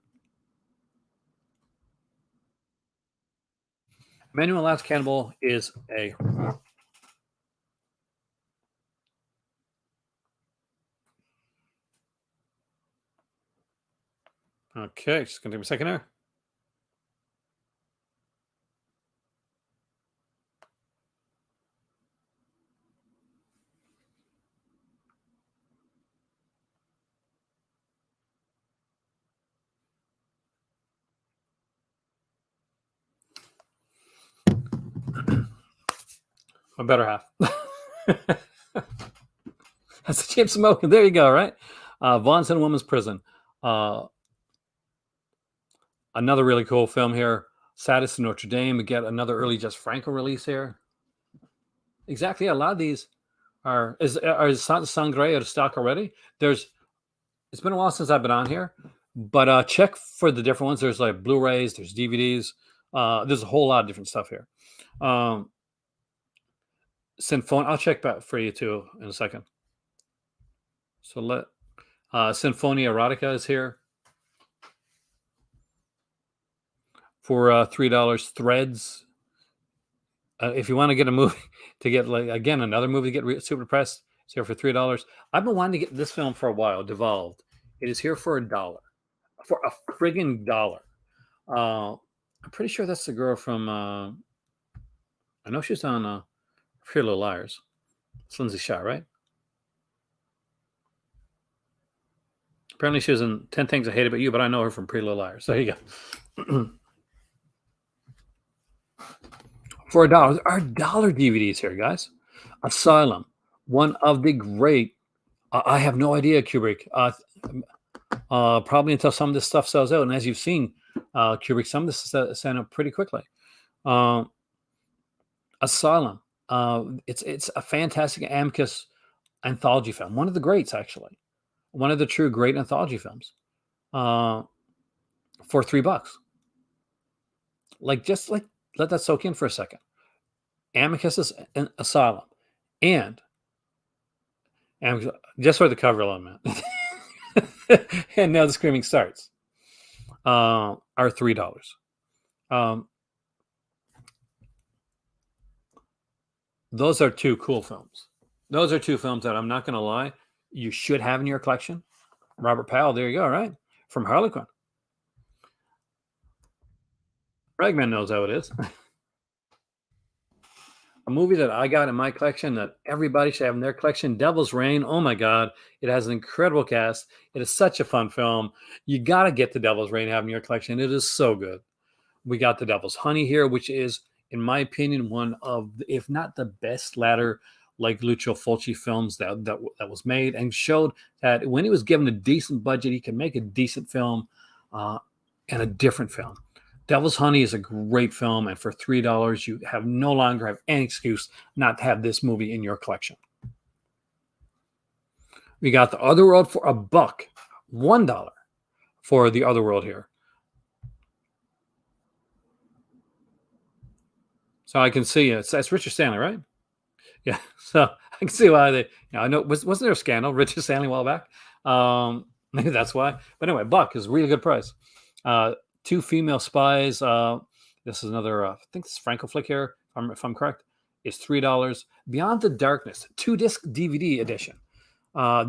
Emmanuel Last Cannibal is a okay. Just gonna take a second there. My better half. That's the James Smoking. There you go, right? Vaughn's in a Woman's Prison. Another really cool film here. Saddest in Notre Dame. We get another early Jess Franco release here. Exactly. A lot of these are Sangre out of stock already. It's been a while since I've been on here, but check for the different ones. There's like Blu-rays, there's DVDs. There's a whole lot of different stuff here. I'll check back for you too in a second. So Sinfonia Erotica is here for $3. Threads. If you want to get a movie to get another movie to get super pressed, it's here for $3. I've been wanting to get this film for a while. Devolved. It is here for $1. For a friggin' dollar. I'm pretty sure that's the girl from. I know she's on Pretty Little Liars. It's Lindsay Shaw, right? Apparently, she was in 10 Things I Hate About You, but I know her from Pretty Little Liars. There you go. For $1, our dollar DVDs here, guys. Asylum, one of the great. I have no idea, Kubrick. Probably until some of this stuff sells out, and as you've seen, Kubrick, some of this is selling out pretty quickly. Asylum. It's a fantastic Amicus anthology film. One of the greats, actually. One of the true great anthology films. For $3. Just let that soak in for a second. Amicus is an Asylum. And and just for the cover alone, man. And now the screaming starts. Are $3. Um, those are two cool films. Those are two films that I'm not going to lie, you should have in your collection. Robert Powell, there you go, right? From Harlequin. Ragman knows how it is. A movie that I got in my collection that everybody should have in their collection, Devil's Reign. Oh my God. It has an incredible cast. It is such a fun film. You got to get the Devil's Reign have in your collection. It is so good. We got the Devil's Honey here, which is, in my opinion, one of, if not the best ladder like Lucio Fulci films that was made, and showed that when he was given a decent budget, he could make a decent film uh, and a different film. Devil's Honey is a great film, and for $3, you have no longer have any excuse not to have this movie in your collection. We got The Other World for $1, $1 for The Other World here. So I can see it's Richard Stanley, right? Yeah. So I can see why they. I know wasn't there a scandal, Richard Stanley, a while back? Maybe that's why. But anyway, $1 is a really good price. Two female spies. This is another. I think this is Franco flick here, if I'm correct. Is $3. Beyond the Darkness, 2-disc DVD edition.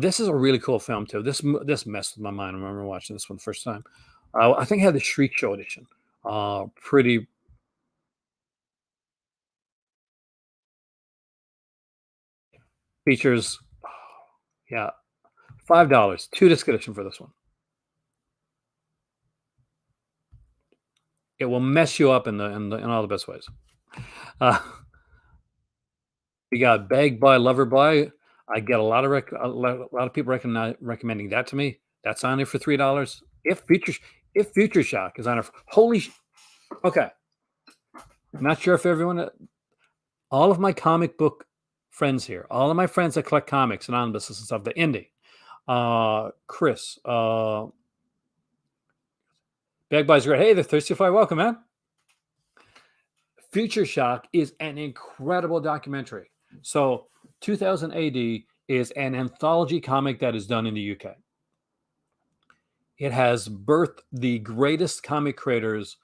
This is a really cool film too. This messed with my mind. I remember watching this one the first time. I think I had the Shriek Show edition. Pretty features. Yeah, $5, 2-disc edition for this one. It will mess you up in all the best ways. Uh, we got Bag by Lover by. I get a lot of people recommending that to me. That's on there for $3. If Future Shock is on there, okay. Not sure if everyone, all of my comic book friends here, all of my friends that collect comics and omnibuses and stuff, the indie, Chris, Bag Buy's great. Hey, the Thirsty Fire, welcome, man. Future Shock is an incredible documentary. So 2000 AD is an anthology comic that is done in the UK. It has birthed the greatest comic creators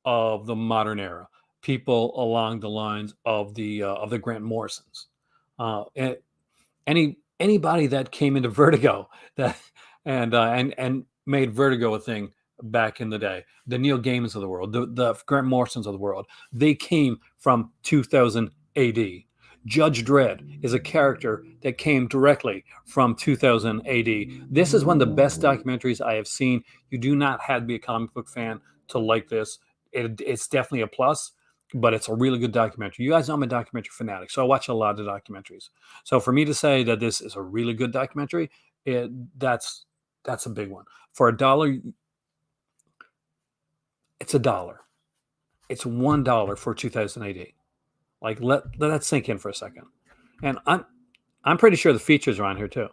of the modern era, people along the lines of the Grant Morrisons. And anybody that came into Vertigo that and made Vertigo a thing back in the day, the Neil Gaimans of the world, the Grant Morrisons of the world, they came from 2000 AD. Judge Dredd is a character that came directly from 2000 AD. This is one of the best documentaries I have seen. You do not have to be a comic book fan to like this. It's definitely a plus, but it's a really good documentary. You guys know I'm a documentary fanatic, so I watch a lot of documentaries. So for me to say that this is a really good documentary, that's a big one. For $1, it's $1. It's $1 for 2000 AD. Like let that sink in for a second. And I'm pretty sure the features are on here too.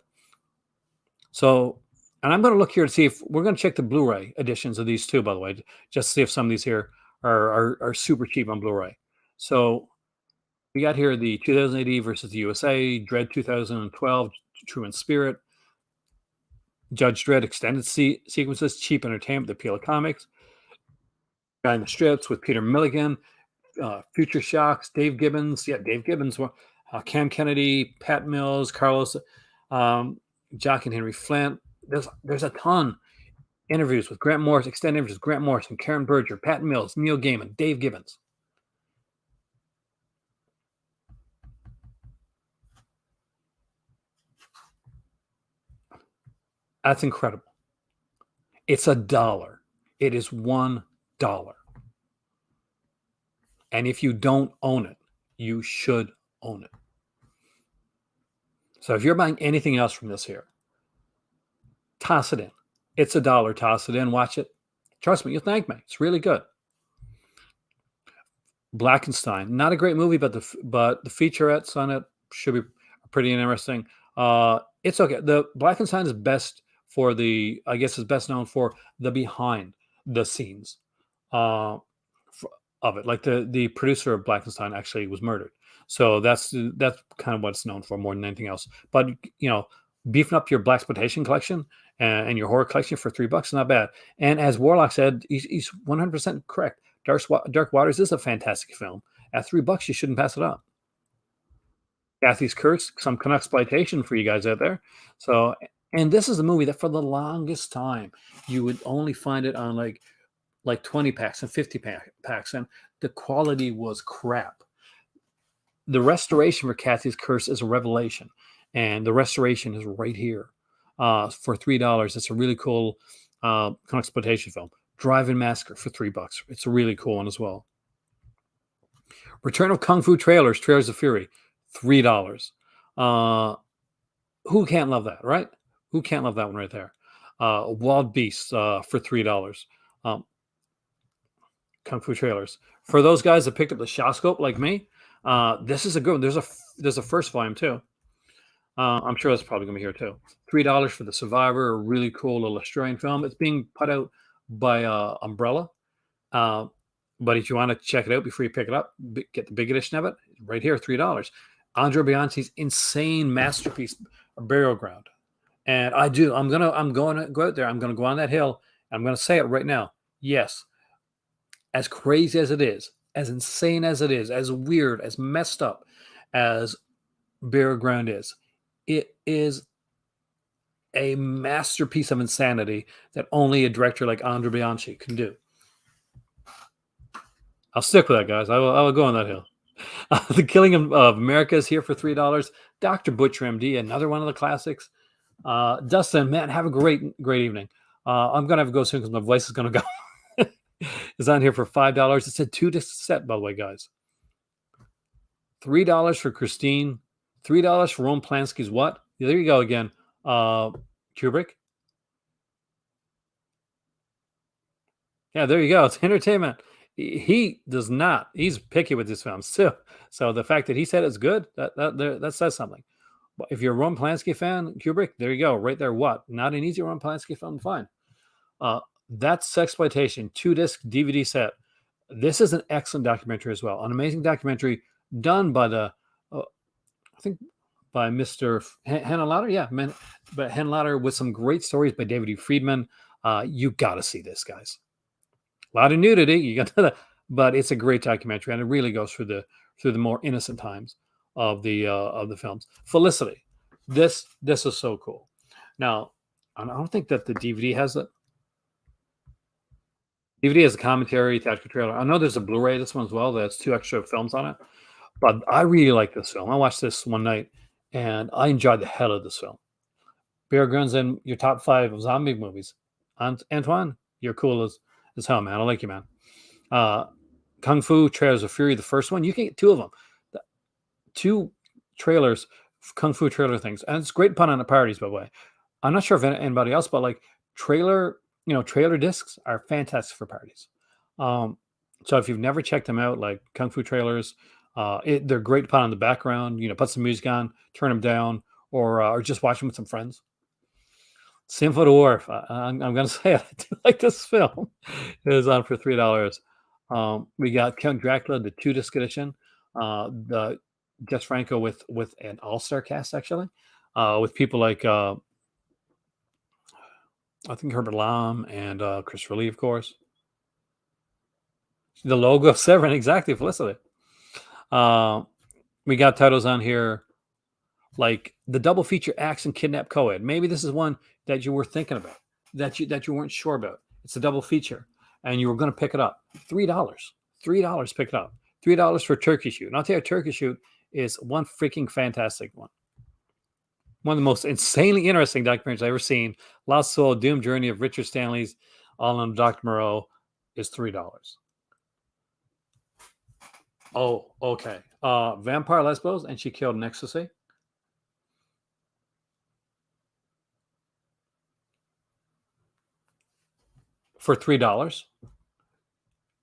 So, and I'm going to look here to see if we're going to check the Blu-ray editions of these two, by the way, just to see if some of these here are super cheap on Blu-ray. So we got here the 2000 AD versus the USA, Dread 2012, True in Spirit, Judge Dredd extended sequences, cheap entertainment, the appeal of comics, Guy in the Strips with Peter Milligan, Future Shocks, Dave Gibbons, Cam Kennedy, Pat Mills, Carlos, Jock and Henry Flint. There's a ton interviews with Grant Morris, extended interviews with Grant Morrison, Karen Berger, Pat Mills, Neil Gaiman, Dave Gibbons. That's incredible. It's $1. It is $1. And if you don't own it, you should own it. So if you're buying anything else from this here, toss it in. It's $1. Toss it in. Watch it. Trust me, you'll thank me. It's really good. Blackenstein, not a great movie, but the featurettes on it should be pretty interesting. It's okay. The Blackenstein is best for is best known for the behind the scenes. of it. Like the producer of Blackenstein actually was murdered. So that's kind of what it's known for more than anything else. But beefing up your blaxploitation collection and your horror collection for $3 is not bad. And as Warlock said, he's 100% correct. Dark Waters is a fantastic film. At $3, you shouldn't pass it up. Kathy's Curse, some exploitation for you guys out there. So, and this is a movie that for the longest time you would only find it on like 20 packs and 50 packs, and the quality was crap. The restoration for Kathy's Curse is a revelation, and the restoration is right here for $3. It's a really cool exploitation film. Drive-In Massacre for $3. It's a really cool one as well. Return of Kung Fu Trailers of Fury, $3. Who can't love that, right? Who can't love that one right there? Wild Beasts for $3. Kung Fu Trailers. For those guys that picked up the Shawscope like me, this is a good one. There's a first volume too. I'm sure that's probably gonna be here too. $3 for The Survivor, a really cool little Australian film. It's being put out by Umbrella. But if you want to check it out before you pick it up, get the big edition of it, right here, $3. Andre Bianchi's insane masterpiece, Burial Ground. And I'm going to go out there. I'm going to go on that hill. I'm going to say it right now. Yes, as crazy as it is, as insane as it is, as weird, as messed up as Burial Ground is, it is a masterpiece of insanity that only a director like Andre Bianchi can do. I'll stick with that, guys. I will go on that hill. The Killing of America is here for $3. Dr. Butcher MD, another one of the classics. Dustin, man, have a great evening. I'm gonna have to go soon because my voice is gonna go. It's on here for $5. It's a 2-disc set, by the way, guys. $3 for Christine. $3 for Roman Polanski's what? Yeah, there you go again. Kubrick. Yeah, there you go. It's entertainment. He does not. He's picky with his films too. So the fact that he said it's good, that says something. But if you're a Roman Polanski fan, Kubrick, there you go, right there. What? Not an easy Roman Polanski film to find. That's Sexploitation, 2-disc DVD set. This is an excellent documentary as well. An amazing documentary done by I think by Mr. Henenlotter. Yeah, man, but Henenlotter with some great stories by David E. Friedman. You got to see this, guys. A lot of nudity, you got to, but it's a great documentary, and it really goes through the more innocent times of the films. Felicity, this is so cool. Now, I don't think that the DVD has it. DVD has a commentary, theatrical trailer. I know there's a Blu-ray of this one as well. That's 2 extra films on it. But I really like this film. I watched this one night, and I enjoyed the hell of this film. Bear Grylls in your top 5 of zombie movies. Antoine, you're cool as hell, man. I like you, man. Kung Fu Trailers of Fury, the first one. You can get 2 of them. 2 trailers, Kung Fu trailer things. And it's great pun on the parties, by the way. I'm not sure if anybody else, but like trailer discs are fantastic for parties. So if you've never checked them out, like Kung Fu trailers, they're great to put on the background. Put some music on, turn them down, or just watch them with some friends. Sympho de Wharf. I'm going to say it. I do like this film. It is on for $3. We got Count Dracula, the 2-disc edition. The Jess Franco with an all-star cast, actually, with people like I think Herbert Lam and Christopher Lee, of course. The logo of Severin, exactly, Felicity. We got titles on here like the double feature Axe and Kidnap Co-ed. Maybe this is one that you were thinking about, that you weren't sure about. It's a double feature, and you were going to pick it up. $3. $3, pick it up. $3 for Turkey Shoot. And I'll tell you, Turkey Shoot is one freaking fantastic one. One of the most insanely interesting documentaries I've ever seen. Lost Soul, Doomed Journey of Richard Stanley's, all on Dr. Moreau, is $3. Oh, okay. Vampire Lesbos, and She Killed in Ecstasy. For $3.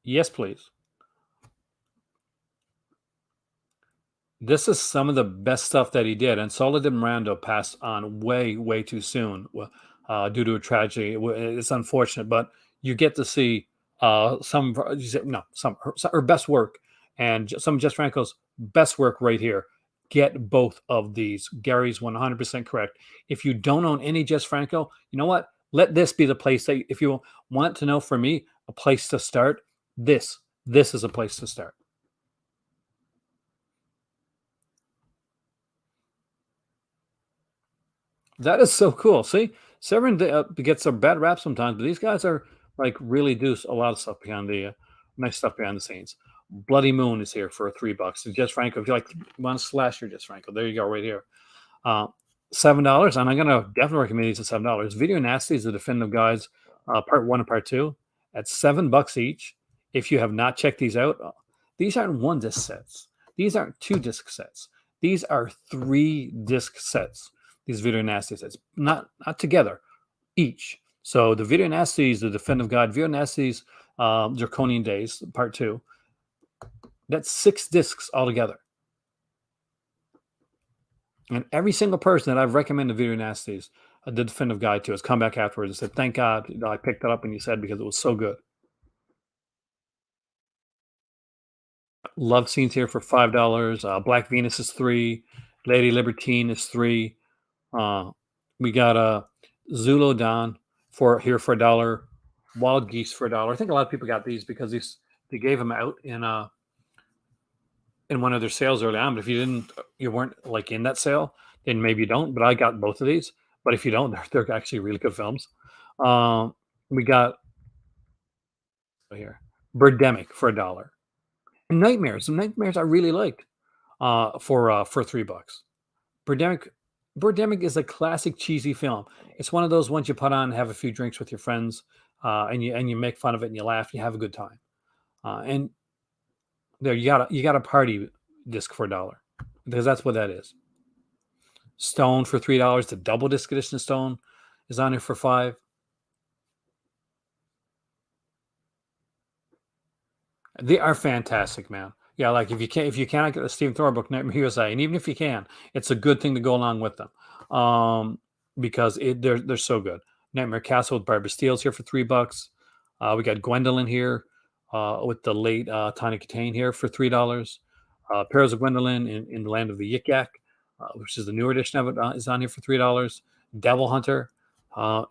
Yes, please. This is some of the best stuff that he did, and Soledad Miranda passed on way too soon due to a tragedy. It's unfortunate, but you get to see some of no some her best work, and some of Jess Franco's best work right here. Get both of these. Gary's 100% correct. If you don't own any Jess Franco, you know what? Let this be the place that if you want to know, for me, a place to start. This is a place to start. That is so cool. See, Severin gets a bad rap sometimes, but these guys are like really do a lot of stuff behind the nice stuff behind the scenes. Bloody Moon is here for $3. And Jess Franco, if you like want to slash your Jess Franco, there you go, right here. Uh, $7, and I'm gonna definitely recommend these at $7. Video Nasties, the Definitive Guides, Part One and Part Two, at $7 each. If you have not checked these out, these aren't one disc sets. These aren't two disc sets. These are 3 disc sets. These Video Nasties, it's not together, each. So the Video Nasties, the Definitive Guide, Video Nasties, Draconian Days, Part Two. That's 6 discs altogether. And every single person that I've recommended Video Nasties, the Definitive Guide to, has come back afterwards and said, "Thank God I picked it up when you said because it was so good." Love Scenes here for $5. Black Venus is 3. Lady Libertine is 3. Uh, we got Zulu Don for $1. Wild Geese for $1. I think a lot of people got these because they gave them out in one of their sales early on. But if you weren't like in that sale, then maybe you don't. But I got both of these. But if you don't, they're actually really good films. We got here Birdemic for $1. And Nightmares I really liked for $3. Birdemic Birdemic is a classic cheesy film. It's one of those ones you put on, have a few drinks with your friends, and you make fun of it and you laugh, you have a good time. And there you got a party disc for $1 because that's what that is. Stone for $3. The double disc edition of Stone is on here for 5. They are fantastic, man. Yeah, like if you cannot get a Stephen Thorpe book, Nightmare USA, and even if you can, it's a good thing to go along with them, because they're so good. Nightmare Castle with Barbara Steele's here for $3. We got Gwendolyn here with the late Tawny Katane here for $3. Perils of Gwendolyn in the Land of the Yik Yak, which is the newer edition of it, is on here for $3. Devil Hunter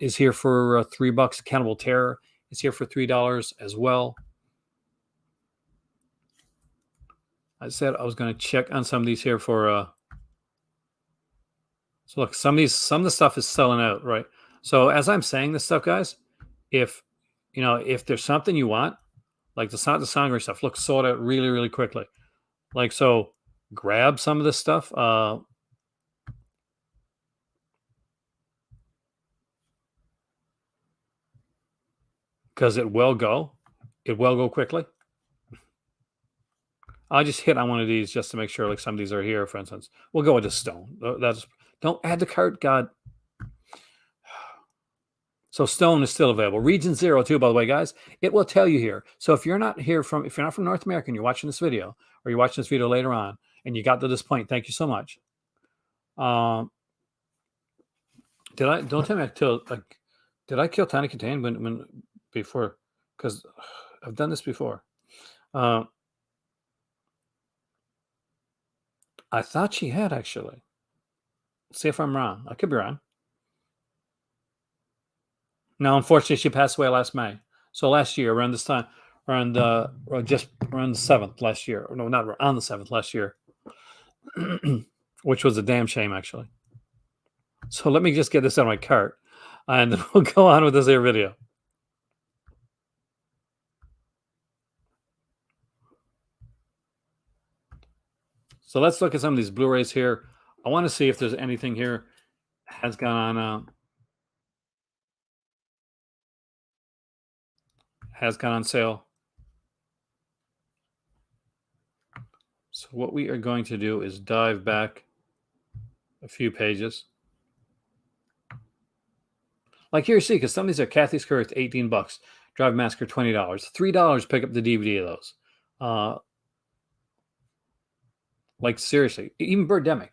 is here for $3. Cannibal Terror is here for $3 as well. I said I was going to check on some of these here for. So look, some of the stuff is selling out, right? So as I'm saying this stuff, guys, if if there's something you want, like the Sangre stuff, look, sold out really, really quickly. Like so, grab some of this stuff. Because it will go. It will go quickly. I'll just hit on one of these just to make sure, like some of these are here, for instance. We'll go with the Stone. Don't add the cart, God. So Stone is still available. Region 0 too, by the way, guys. It will tell you here. So if you're not from North America and you're watching this video, or you're watching this video later on, and you got to this point, thank you so much. Don't tell me did I kill Tawny Katane when before? Because I've done this before. I thought she had actually. Let's see if I'm wrong. I could be wrong. No, unfortunately, she passed away last May. So last year, around this time, just around the 7th last year. No, not on the 7th last year, which was a damn shame, actually. So let me just get this out of my cart, and then we'll go on with this here video. So let's look at some of these Blu-rays here. I want to see if there's anything here has gone on sale. So what we are going to do is dive back a few pages. Like here, see, because some of these are Kathy's Curse, $18. Drive Massacre, $20. $3 pick up the DVD of those. Like seriously, even Birdemic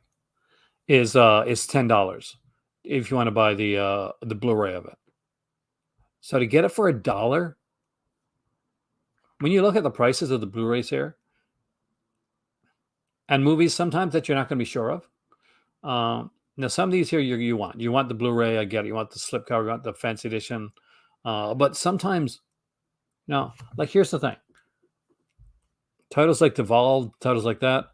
is $10 if you want to buy the Blu-ray of it. So to get it for $1, when you look at the prices of the Blu-rays here and movies, sometimes that you're not going to be sure of. Now, some of these here you want the Blu-ray. I get it. You want the slipcover. You want the fancy edition. But sometimes, like here's the thing: titles like Devolved, titles like that,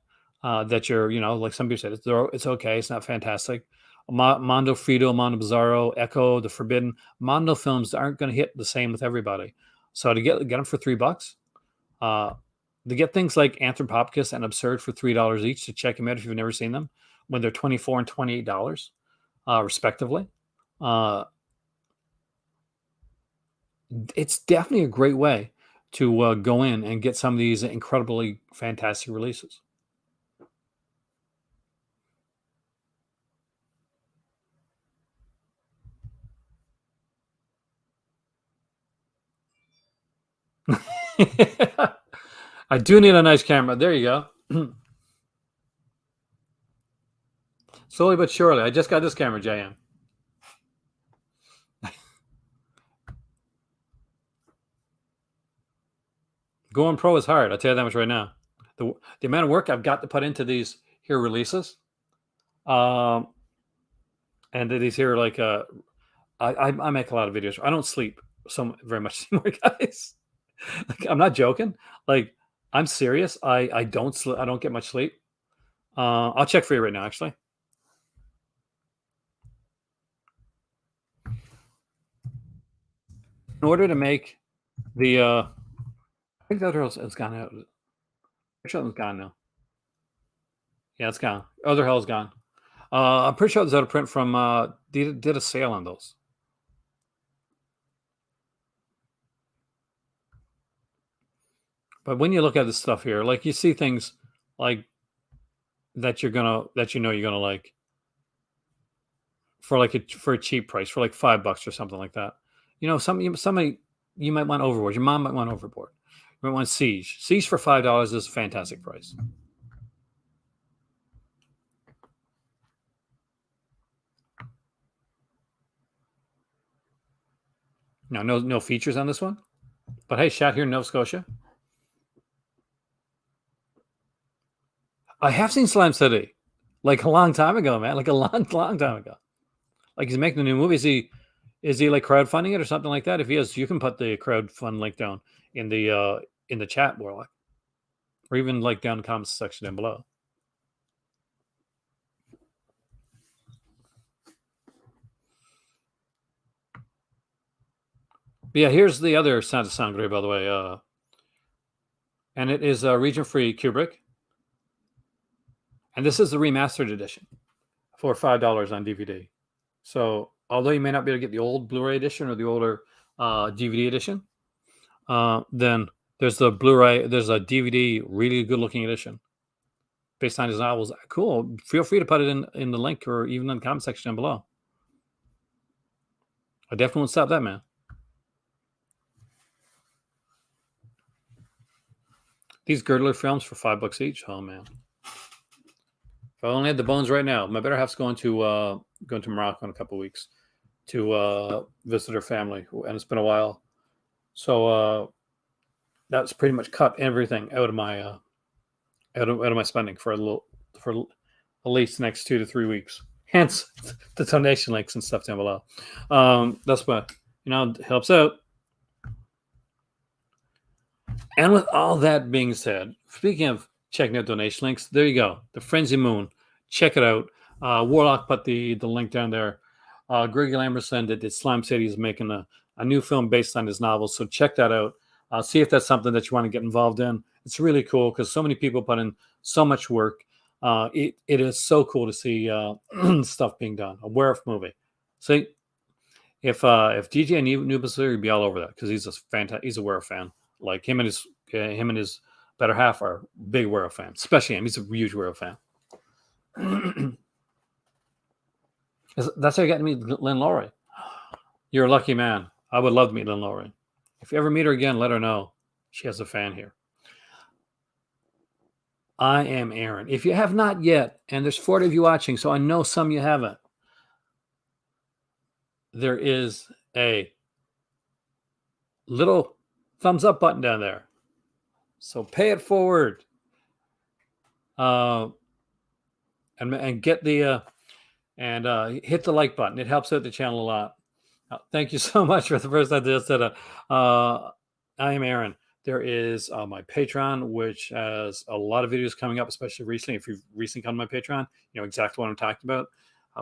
that you're, like some people said, it's okay. It's not fantastic. Mondo Frito, Mondo Bizarro, Echo, The Forbidden, Mondo films aren't going to hit the same with everybody. So to get them for $3, uh, to get things like Anthropopcus and Absurd for $3 each to check them out if you've never seen them, when they're $24 and $28, respectively, it's definitely a great way to go in and get some of these incredibly fantastic releases. I do need a nice camera. There you go. Slowly but surely. I just got this camera, JM. Going pro is hard. I'll tell you that much right now. The amount of work I've got to put into these here releases, and these here I make a lot of videos. I don't sleep so very much anymore, guys. Like, I'm not joking. Like, I'm serious. I don't I don't get much sleep. I'll check for you right now, actually. In order to make the I think the other is gone out. Pretty sure it's gone now. Yeah, it's gone. Other hell's gone. I'm pretty sure it was out of print from did a sale on those. But when you look at this stuff here, like you see things like that you're gonna like for a cheap price, for like $5 or something like that. Somebody you might want Overboard. Your mom might want Overboard. You might want Siege. Siege for $5 is a fantastic price. Now, no features on this one, but hey, shot here in Nova Scotia. I have seen Slime City, like a long time ago, man. Like a long time ago. Like he's making a new movie. Is he like crowdfunding it or something like that? If he is, you can put the crowdfund link down in the chat, Warlock, or even like down in the comments section down below. But yeah, here's the other Santa Sangre, by the way, and it is region free Kubrick, and this is the remastered edition for $5 on DVD. So although you may not be able to get the old Blu-ray edition or the older DVD edition, then there's the Blu-ray. There's a DVD, really good-looking edition based on his novels. Cool. Feel free to put it in the link or even in the comment section down below. I definitely won't stop that, man. These Girdler films for $5 each. Oh man. If I only had the bones right now. My better half's going to Morocco in a couple of weeks to visit her family, and it's been a while. So that's pretty much cut everything out of my out of my spending for at least the next 2 to 3 weeks. Hence the donation links and stuff down below. That's what helps out. And with all that being said, speaking of checking out donation links, there you go. The Frenzy Moon. Check it out. Warlock put the link down there. Greg Lamberson that did Slime City is making a new film based on his novel. So check that out. See if that's something that you want to get involved in. It's really cool because so many people put in so much work. It is so cool to see stuff being done. A Werewolf movie. See, if DJ Nubis would be all over that because he's a Werewolf fan. Like him and his better half are big Werewolf fans, especially him. He's a huge Werewolf fan. That's how you got to meet Lynn Laurie. You're a lucky man. I would love to meet Lynn Laurie. If you ever meet her again, let her know she has a fan here. I am Aaron. If you have not yet, and there's 40 of you watching, so I know some you haven't, there is a little thumbs up button down there. So pay it forward. And get the hit the like button. It helps out the channel a lot. Thank you so much for the first time I said. I am Aaron. There is my Patreon, which has a lot of videos coming up, especially recently. If you've recently come to my Patreon, you know exactly what I'm talking about.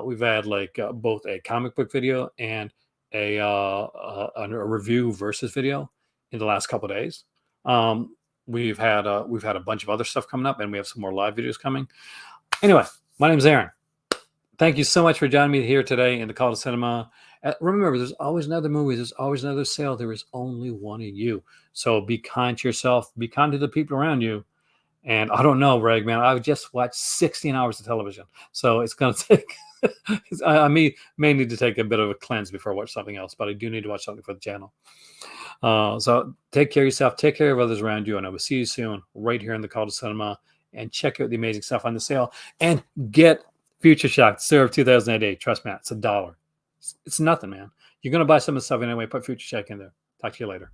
We've had like both a comic book video and a review versus video in the last couple of days. We've had a bunch of other stuff coming up, and we have some more live videos coming. Anyway, my name's Aaron. Thank you so much for joining me here today in the Call to Cinema. Remember, there's always another movie. There's always another sale. There is only one of you. So be kind to yourself. Be kind to the people around you. And I don't know, Reg, man. I've just watched 16 hours of television. So it's going to take... I may need to take a bit of a cleanse before I watch something else. But I do need to watch something for the channel. So take care of yourself. Take care of others around you. And I will see you soon right here in the Call to Cinema. And check out the amazing stuff on the sale. And get... Future Shock, Serve 2008. Trust me, it's $1. It's nothing, man. You're going to buy some of the stuff anyway. Put Future Shock in there. Talk to you later.